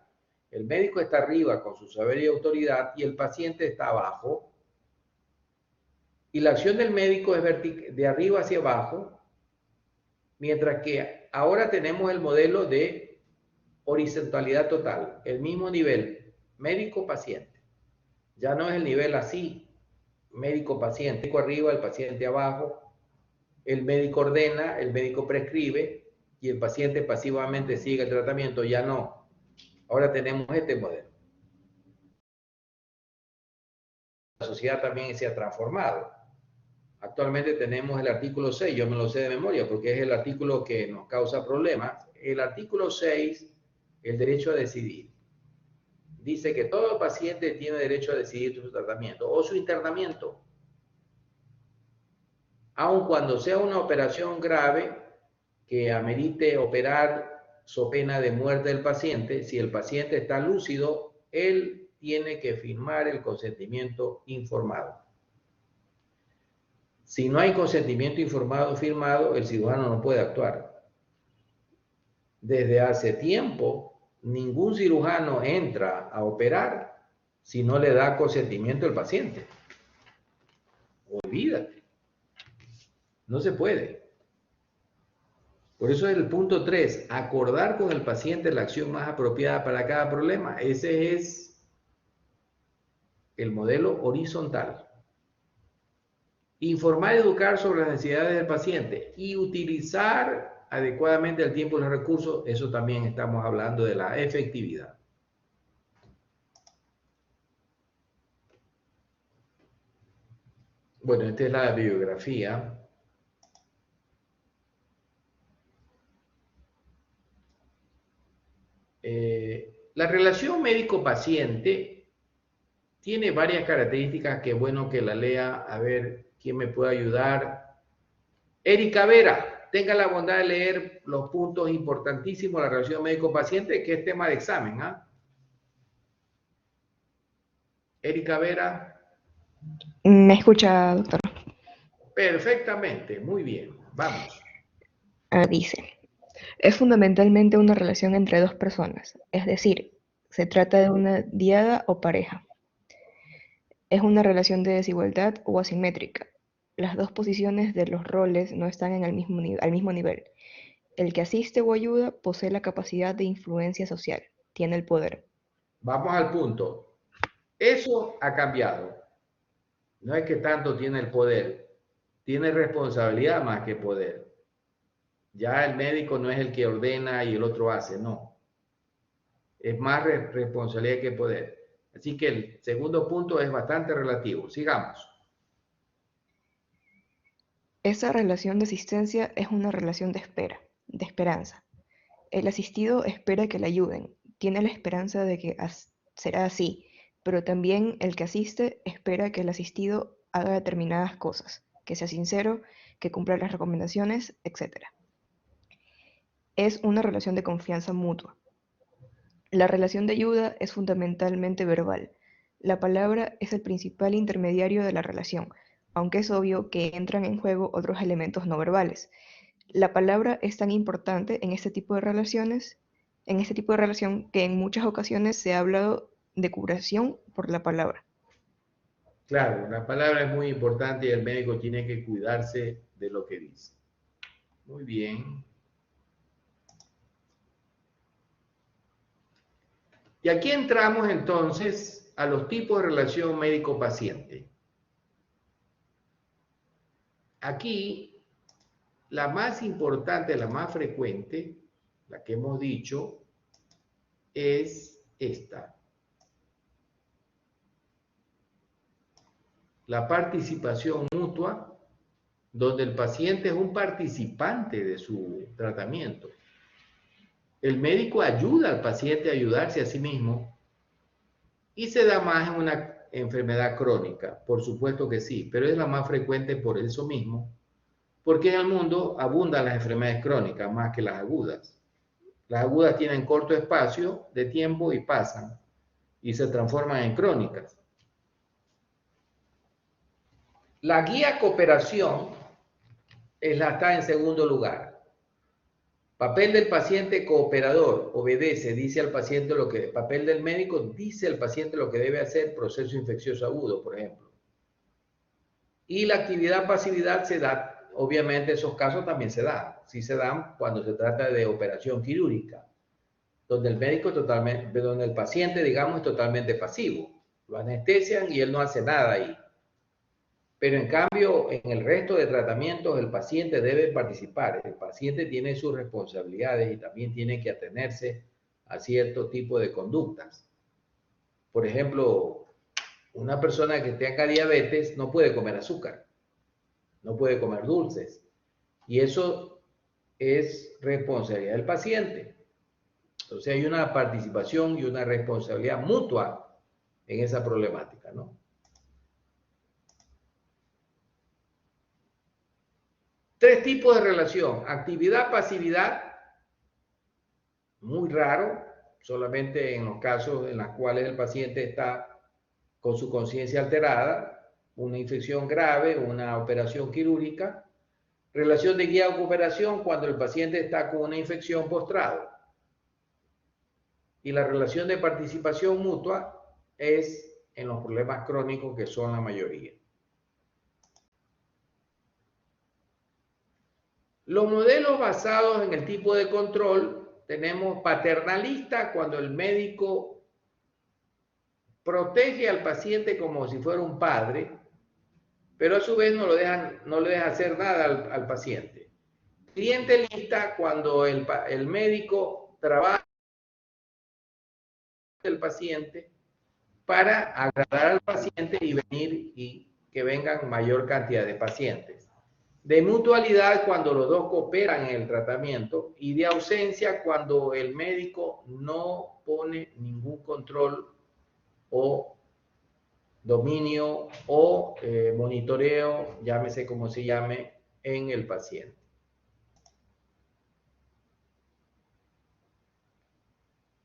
El médico está arriba con su saber y autoridad y el paciente está abajo. Y la acción del médico es de arriba hacia abajo, mientras que ahora tenemos el modelo de horizontalidad total, el mismo nivel, médico-paciente. Ya no es el nivel así, médico-paciente, el médico arriba, el paciente abajo, el médico ordena, el médico prescribe y el paciente pasivamente sigue el tratamiento, ya no. Ahora tenemos este modelo. La sociedad también se ha transformado. Actualmente tenemos el artículo 6, yo me lo sé de memoria porque es el artículo que nos causa problemas. El artículo 6, el derecho a decidir. Dice que todo paciente tiene derecho a decidir su tratamiento o su internamiento. Aun cuando sea una operación grave que amerite operar so pena de muerte del paciente, si el paciente está lúcido, él tiene que firmar el consentimiento informado. Si no hay consentimiento informado firmado, el cirujano no puede actuar. Desde hace tiempo, ningún cirujano entra a operar si no le da consentimiento al paciente. Olvídate. No se puede. Por eso es el punto 3, acordar con el paciente la acción más apropiada para cada problema. Ese es el modelo horizontal. Informar y educar sobre las necesidades del paciente y utilizar adecuadamente el tiempo y los recursos, eso también estamos hablando de la efectividad. Bueno, esta es la bibliografía. La relación médico-paciente tiene varias características que es bueno que la lea. A ver quién me puede ayudar. Erika Vera, tenga la bondad de leer los puntos importantísimos de la relación médico-paciente, que es tema de examen. Erika Vera. ¿Me escucha, doctor? Perfectamente, muy bien. Vamos. Dice, es fundamentalmente una relación entre dos personas, es decir, se trata de una diada o pareja. Es una relación de desigualdad o asimétrica. Las dos posiciones de los roles no están en al mismo nivel. El que asiste o ayuda posee la capacidad de influencia social, tiene el poder. Vamos al punto. Eso ha cambiado. No es que tanto tiene el poder, tiene responsabilidad más que poder. Ya el médico no es el que ordena y el otro hace, no. Es más responsabilidad que poder. Así que el segundo punto es bastante relativo. Sigamos. Esa relación de asistencia es una relación de espera, de esperanza. El asistido espera que le ayuden, tiene la esperanza de que será así, pero también el que asiste espera que el asistido haga determinadas cosas, que sea sincero, que cumpla las recomendaciones, etc. Es una relación de confianza mutua. La relación de ayuda es fundamentalmente verbal. La palabra es el principal intermediario de la relación, aunque es obvio que entran en juego otros elementos no verbales. La palabra es tan importante en este tipo de relaciones, que en muchas ocasiones se ha hablado de curación por la palabra. Claro, la palabra es muy importante y el médico tiene que cuidarse de lo que dice. Muy bien. Y aquí entramos entonces a los tipos de relación médico-paciente. Aquí, la más importante, la más frecuente, la que hemos dicho, es esta. La participación mutua, donde el paciente es un participante de su tratamiento. El médico ayuda al paciente a ayudarse a sí mismo y se da más en una enfermedad crónica, por supuesto que sí, pero es la más frecuente por eso mismo, porque en el mundo abundan las enfermedades crónicas más que las agudas. Las agudas tienen corto espacio de tiempo y pasan y se transforman en crónicas. La guía cooperación está en segundo lugar. Papel del paciente cooperador, obedece, dice al paciente lo que... Papel del médico, dice al paciente lo que debe hacer, proceso infeccioso agudo, por ejemplo. Y la actividad pasividad se da, obviamente esos casos también se dan. Sí se dan cuando se trata de operación quirúrgica, donde el médico totalmente, donde el paciente, digamos, es totalmente pasivo. Lo anestesian y él no hace nada ahí. Pero en cambio, en el resto de tratamientos, el paciente debe participar. El paciente tiene sus responsabilidades y también tiene que atenerse a cierto tipo de conductas. Por ejemplo, una persona que tenga diabetes no puede comer azúcar, no puede comer dulces. Y eso es responsabilidad del paciente. Entonces hay una participación y una responsabilidad mutua en esa problemática, ¿no? Tres tipos de relación. Actividad, pasividad, muy raro, solamente en los casos en los cuales el paciente está con su conciencia alterada, una infección grave, una operación quirúrgica. Relación de guía o cooperación cuando el paciente está con una infección postrado. Y la relación de participación mutua es en los problemas crónicos, que son la mayoría. Los modelos basados en el tipo de control, tenemos paternalista, cuando el médico protege al paciente como si fuera un padre, pero a su vez no le deja hacer nada al paciente. Cliente lista cuando el médico trabaja el paciente para agradar al paciente y venir y que vengan mayor cantidad de pacientes. De mutualidad cuando los dos cooperan en el tratamiento y de ausencia cuando el médico no pone ningún control o dominio o monitoreo, llámese como se llame, en el paciente.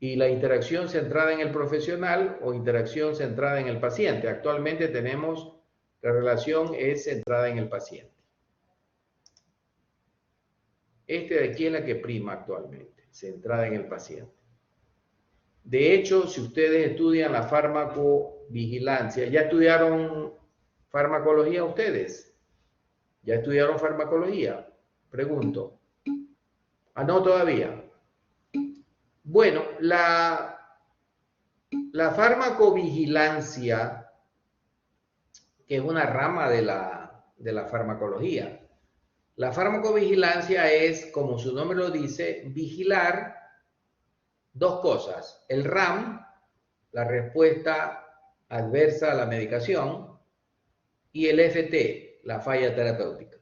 Y la interacción centrada en el profesional o interacción centrada en el paciente. Actualmente tenemos la relación es centrada en el paciente. Este de aquí es la que prima actualmente, centrada en el paciente. De hecho, si ustedes estudian la farmacovigilancia, ¿ya estudiaron farmacología ustedes? ¿Ya estudiaron farmacología? Pregunto. Ah, no, todavía. Bueno, la farmacovigilancia, que es una rama de la farmacología. La farmacovigilancia es, como su nombre lo dice, vigilar dos cosas. El RAM, la respuesta adversa a la medicación, y el FT, la falla terapéutica.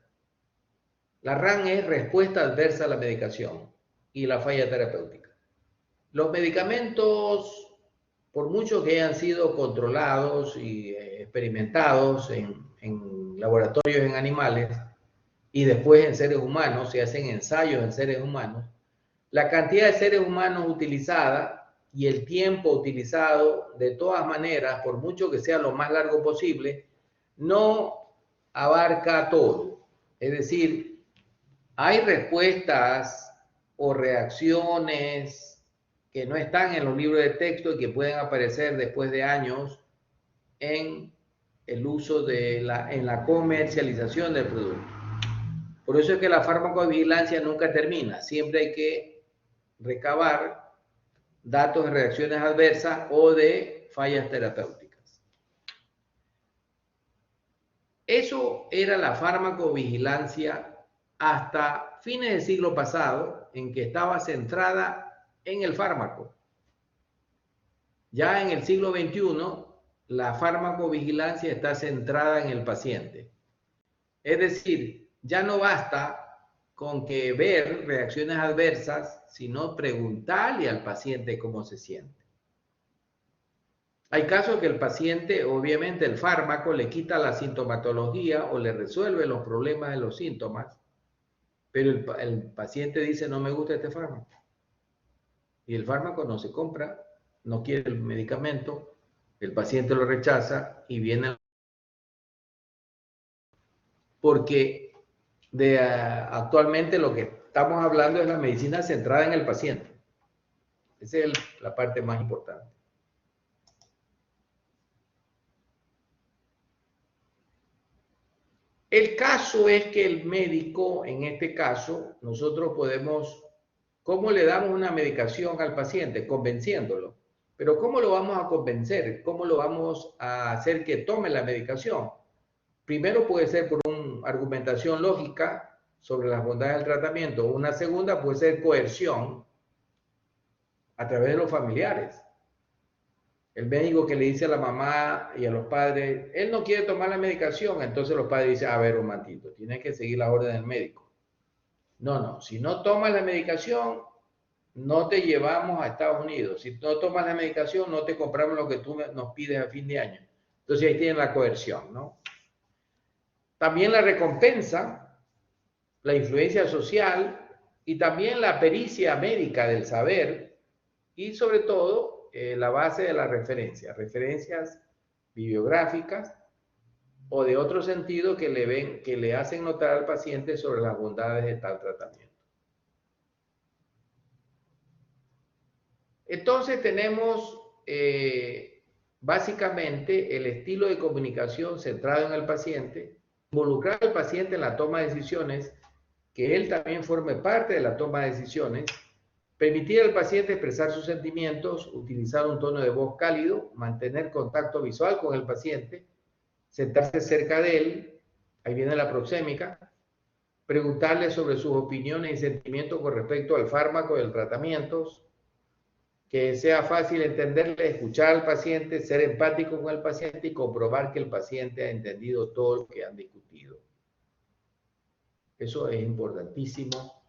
La RAM es respuesta adversa a la medicación y la falla terapéutica. Los medicamentos, por mucho que hayan sido controlados y experimentados en laboratorios en animales y después en seres humanos, se hacen ensayos en seres humanos, la cantidad de seres humanos utilizada y el tiempo utilizado, de todas maneras, por mucho que sea lo más largo posible, no abarca todo. Es decir, hay respuestas o reacciones que no están en los libros de texto y que pueden aparecer después de años en el uso en la comercialización del producto. Por eso es que la farmacovigilancia nunca termina. Siempre hay que recabar datos de reacciones adversas o de fallas terapéuticas. Eso era la farmacovigilancia hasta fines del siglo pasado, en que estaba centrada en el fármaco. Ya en el siglo XXI, la farmacovigilancia está centrada en el paciente. Es decir, ya no basta con que ver reacciones adversas, sino preguntarle al paciente cómo se siente. Hay casos que el paciente, obviamente el fármaco le quita la sintomatología o le resuelve los problemas de los síntomas, pero el paciente dice, no me gusta este fármaco. Y el fármaco no se compra, no quiere el medicamento, el paciente lo rechaza y viene porque actualmente lo que estamos hablando es la medicina centrada en el paciente. Esa es la parte más importante. El caso es que el médico, en este caso, nosotros podemos, ¿cómo le damos una medicación al paciente? Convenciéndolo. Pero ¿cómo lo vamos a convencer? ¿Cómo lo vamos a hacer que tome la medicación? Primero puede ser por una argumentación lógica sobre las bondades del tratamiento. Una segunda puede ser coerción a través de los familiares. El médico que le dice a la mamá y a los padres, él no quiere tomar la medicación, entonces los padres dicen, a ver, un momentito, tienes que seguir la orden del médico. No, si no tomas la medicación, no te llevamos a Estados Unidos. Si no tomas la medicación, no te compramos lo que tú nos pides a fin de año. Entonces ahí tienen la coerción, ¿no? También la recompensa, la influencia social y también la pericia médica del saber y sobre todo la base de la referencia, referencias bibliográficas o de otro sentido que le hacen notar al paciente sobre las bondades de tal tratamiento. Entonces tenemos básicamente el estilo de comunicación centrado en el paciente, involucrar al paciente en la toma de decisiones, que él también forme parte de la toma de decisiones, permitir al paciente expresar sus sentimientos, utilizar un tono de voz cálido, mantener contacto visual con el paciente, sentarse cerca de él, ahí viene la proxémica, preguntarle sobre sus opiniones y sentimientos con respecto al fármaco y el tratamiento, que sea fácil entenderle, escuchar al paciente, ser empático con el paciente y comprobar que el paciente ha entendido todo lo que han discutido. Eso es importantísimo.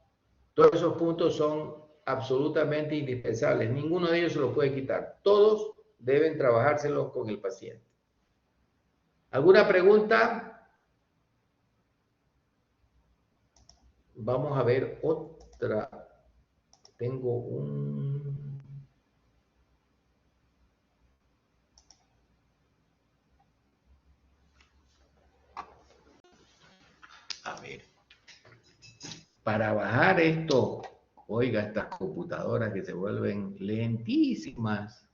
Todos esos puntos son absolutamente indispensables. Ninguno de ellos se los puede quitar. Todos deben trabajárselos con el paciente. ¿Alguna pregunta? Vamos a ver otra. Tengo un... A ver. Para bajar esto, oiga, estas computadoras que se vuelven lentísimas.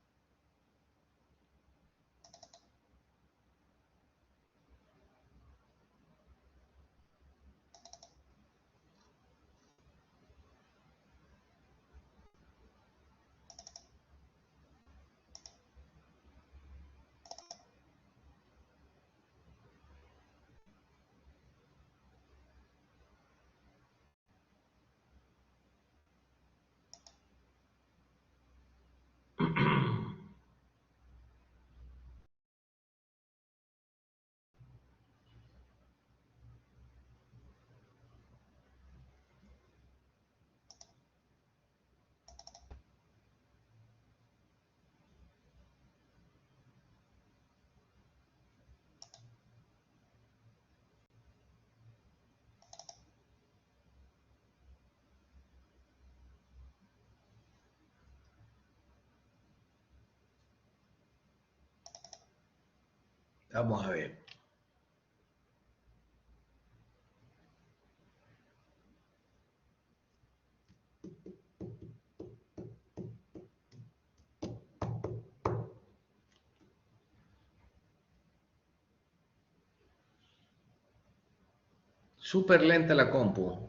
Vamos a ver. Súper lenta la compu.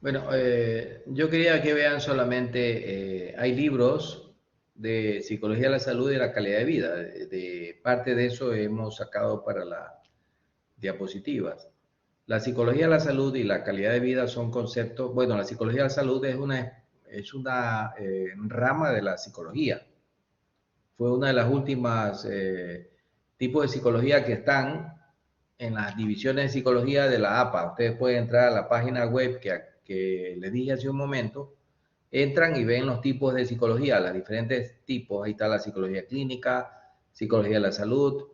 Bueno, yo quería que vean solamente, hay libros de psicología de la salud y la calidad de vida. De parte de eso hemos sacado para las diapositivas. La psicología de la salud y la calidad de vida son conceptos, bueno, la psicología de la salud es una rama de la psicología. Fue una de las últimas tipos de psicología que están en las divisiones de psicología de la APA. Ustedes pueden entrar a la página web que les dije hace un momento, entran y ven los tipos de psicología, los diferentes tipos. Ahí está la psicología clínica, psicología de la salud,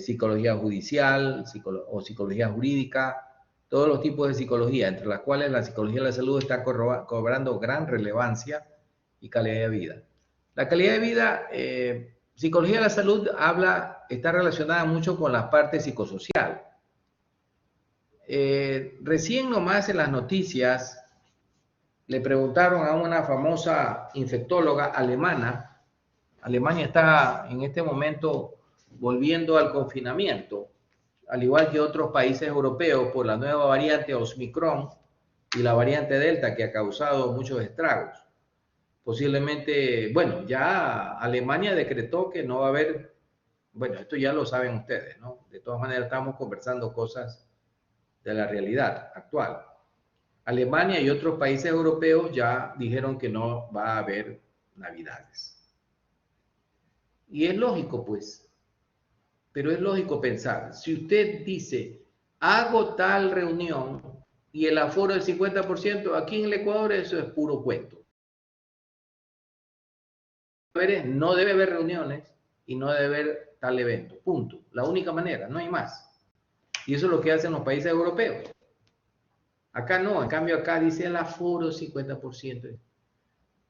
psicología judicial o psicología jurídica, todos los tipos de psicología, entre las cuales la psicología de la salud está cobrando gran relevancia y calidad de vida. La calidad de vida, psicología de la salud está relacionada mucho con la parte psicosocial. Recién nomás en las noticias le preguntaron a una famosa infectóloga alemana. Alemania está en este momento volviendo al confinamiento, al igual que otros países europeos, por la nueva variante Omicron y la variante Delta, que ha causado muchos estragos. Posiblemente, bueno, ya Alemania decretó que no va a haber, bueno, esto ya lo saben ustedes, ¿no? De todas maneras estamos conversando cosas de la realidad actual. Alemania y otros países europeos ya dijeron que no va a haber navidades. Y es lógico, pues, pero es lógico pensar, si usted dice, hago tal reunión y el aforo del 50%, aquí en el Ecuador eso es puro cuento. No debe haber reuniones y no debe haber tal evento, punto. La única manera, no hay más. Y eso es lo que hacen los países europeos. Acá no, en cambio acá dice el aforo 50%.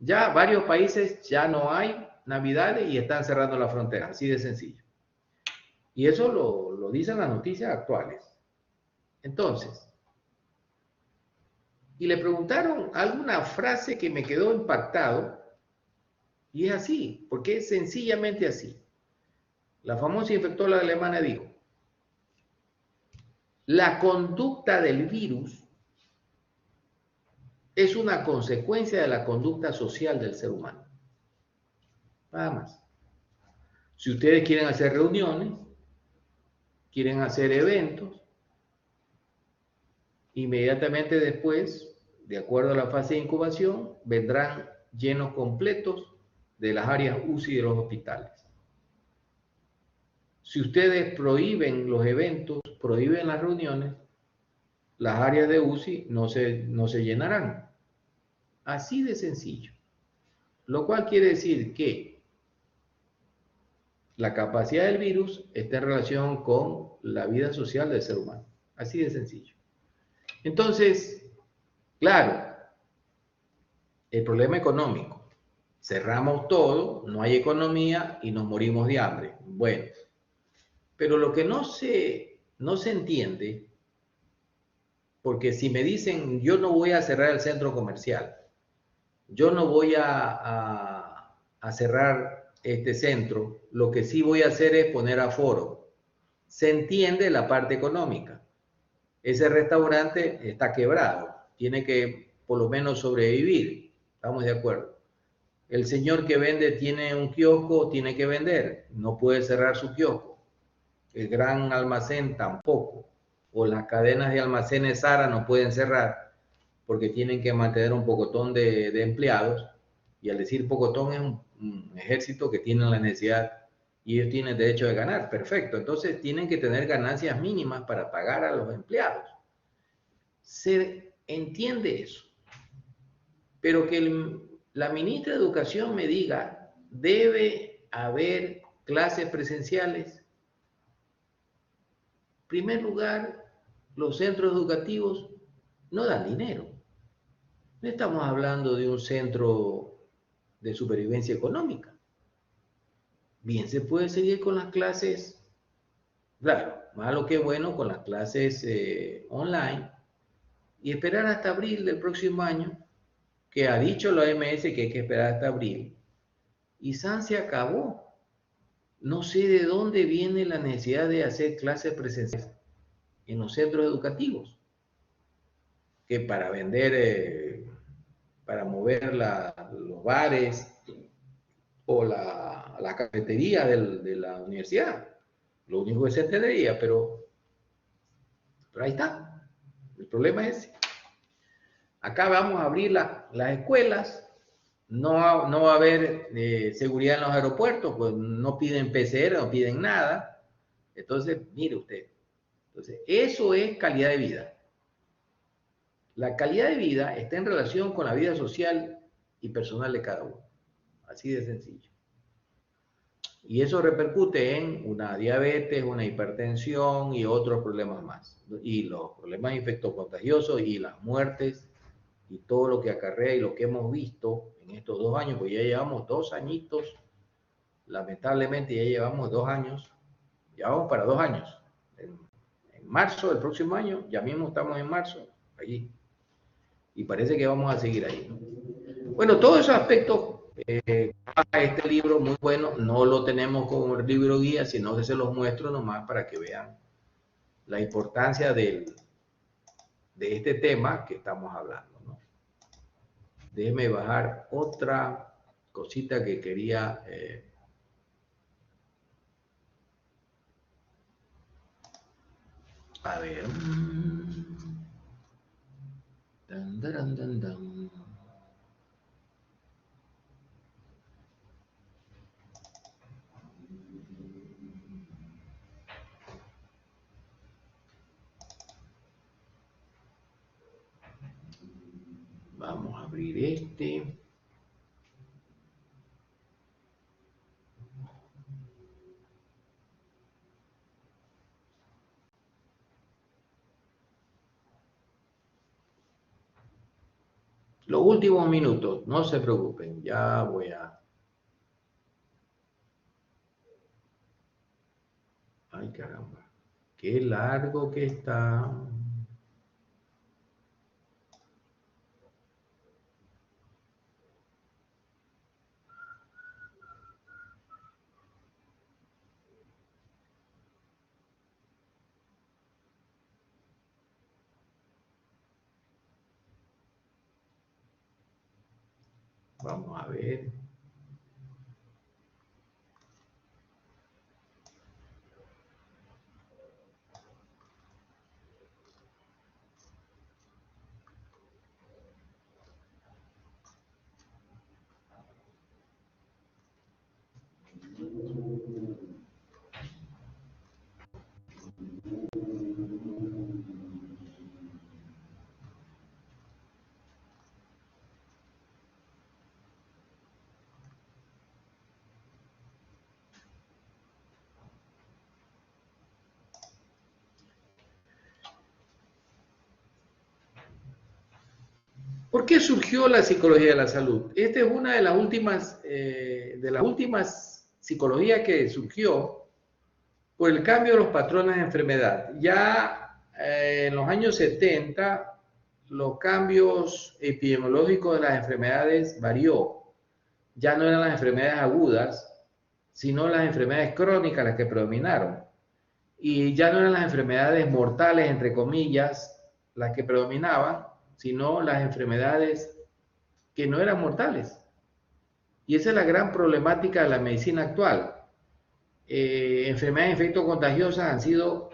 Ya varios países ya no hay navidades y están cerrando las fronteras, así de sencillo. Y eso lo dicen las noticias actuales. Entonces, y le preguntaron alguna frase que me quedó impactado, y es así, porque es sencillamente así. La famosa infectóloga alemana dijo, la conducta del virus es una consecuencia de la conducta social del ser humano. Nada más. Si ustedes quieren hacer reuniones, quieren hacer eventos, inmediatamente después, de acuerdo a la fase de incubación, vendrán llenos completos de las áreas UCI de los hospitales. Si ustedes prohíben los eventos, prohíben las reuniones, las áreas de UCI no se llenarán. Así de sencillo. Lo cual quiere decir que la capacidad del virus está en relación con la vida social del ser humano. Así de sencillo. Entonces, claro, el problema económico. Cerramos todo, no hay economía y nos morimos de hambre. Bueno, pero lo que no se entiende, porque si me dicen, yo no voy a cerrar el centro comercial, yo no voy a cerrar este centro, lo que sí voy a hacer es poner aforo. Se entiende la parte económica. Ese restaurante está quebrado, tiene que por lo menos sobrevivir, estamos de acuerdo. El señor que vende tiene un kiosco, tiene que vender, no puede cerrar su kiosco. El gran almacén tampoco, o las cadenas de almacenes Zara no pueden cerrar porque tienen que mantener un pocotón de empleados, y al decir pocotón es un ejército que tiene la necesidad y ellos tienen derecho de ganar, perfecto, entonces tienen que tener ganancias mínimas para pagar a los empleados. Se entiende eso, pero que la ministra de Educación me diga, debe haber clases presenciales. En primer lugar, los centros educativos no dan dinero. No estamos hablando de un centro de supervivencia económica. Bien, se puede seguir con las clases, claro, malo que bueno, con las clases online, y esperar hasta abril del próximo año, que ha dicho la OMS que hay que esperar hasta abril, y SAN se acabó. No sé de dónde viene la necesidad de hacer clases presenciales en los centros educativos, que para vender, para mover los bares o la cafetería de la universidad. Lo único que se entendería, pero ahí está. El problema es, acá vamos a abrir las escuelas, no va a haber seguridad en los aeropuertos, pues no piden PCR, no piden nada. Entonces, mire usted, entonces, eso es calidad de vida. La calidad de vida está en relación con la vida social y personal de cada uno. Así de sencillo. Y eso repercute en una diabetes, una hipertensión y otros problemas más. Y los problemas infectocontagiosos y las muertes y todo lo que acarrea y lo que hemos visto en estos 2 años, pues ya llevamos 2 añitos, lamentablemente ya llevamos 2 años, ya vamos para 2 años. En marzo del próximo año, ya mismo estamos en marzo, allí. Y parece que vamos a seguir ahí, ¿no? Bueno, todos esos aspectos, este libro muy bueno, no lo tenemos como libro guía, sino que se los muestro nomás para que vean la importancia de este tema que estamos hablando, ¿no? Déjeme bajar otra cosita que quería a ver. Dan, dan, dan, dan. Vamos a abrir este. Los últimos minutos, no se preocupen, ya voy a... Ay, caramba. Qué largo que está. Vamos a ver. ¿Por qué surgió la psicología de la salud? Esta es una de las últimas psicologías que surgió por el cambio de los patrones de enfermedad. Ya en los años 70, los cambios epidemiológicos de las enfermedades varió. Ya no eran las enfermedades agudas, sino las enfermedades crónicas las que predominaron. Y ya no eran las enfermedades mortales, entre comillas, las que predominaban, sino las enfermedades que no eran mortales. Y esa es la gran problemática de la medicina actual. Enfermedades infectocontagiosas han sido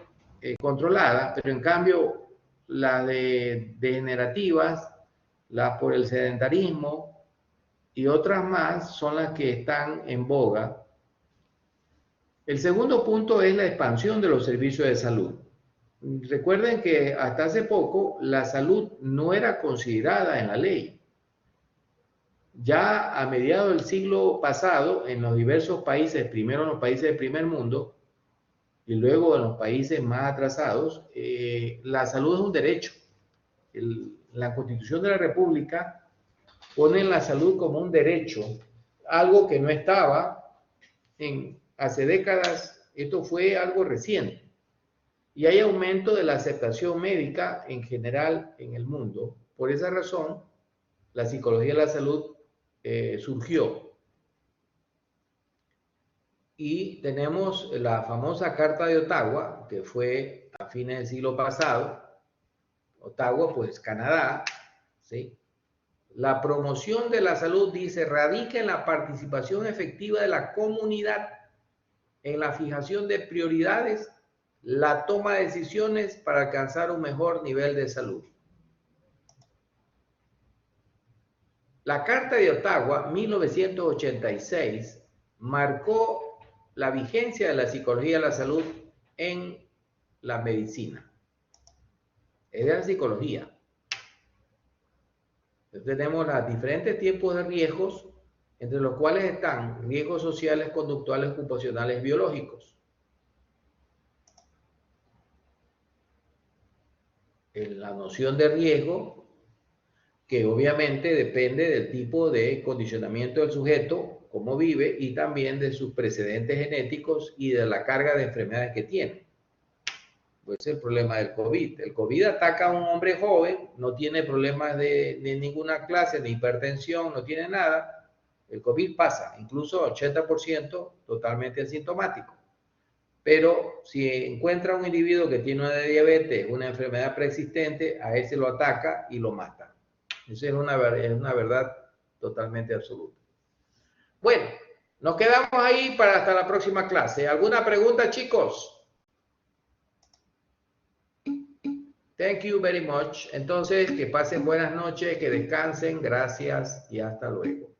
controladas, pero en cambio las degenerativas, las por el sedentarismo y otras más son las que están en boga. El segundo punto es la expansión de los servicios de salud. Recuerden que hasta hace poco la salud no era considerada en la ley. Ya a mediados del siglo pasado, en los diversos países, primero en los países del primer mundo y luego en los países más atrasados, la salud es un derecho. La Constitución de la República pone la salud como un derecho, algo que no estaba hace décadas. Esto fue algo reciente. Y hay aumento de la aceptación médica en general en el mundo. Por esa razón, la psicología de la salud surgió. Y tenemos la famosa Carta de Ottawa, que fue a fines del siglo pasado. Ottawa, pues Canadá, ¿sí? La promoción de la salud, dice, radica en la participación efectiva de la comunidad en la fijación de prioridades, la toma de decisiones para alcanzar un mejor nivel de salud. La Carta de Ottawa, 1986, marcó la vigencia de la psicología de la salud en la medicina. Es de la psicología. Entonces tenemos los diferentes tipos de riesgos, entre los cuales están riesgos sociales, conductuales, ocupacionales, biológicos. En la noción de riesgo, que obviamente depende del tipo de condicionamiento del sujeto, cómo vive, y también de sus precedentes genéticos y de la carga de enfermedades que tiene. Pues es el problema del COVID. El COVID ataca a un hombre joven, no tiene problemas de ninguna clase, ni hipertensión, no tiene nada. El COVID pasa, incluso 80% totalmente asintomático. Pero si encuentra un individuo que tiene una diabetes, una enfermedad preexistente, a ese lo ataca y lo mata. Esa es una verdad totalmente absoluta. Bueno, nos quedamos ahí para hasta la próxima clase. ¿Alguna pregunta, chicos? Thank you very much. Entonces, que pasen buenas noches, que descansen. Gracias y hasta luego.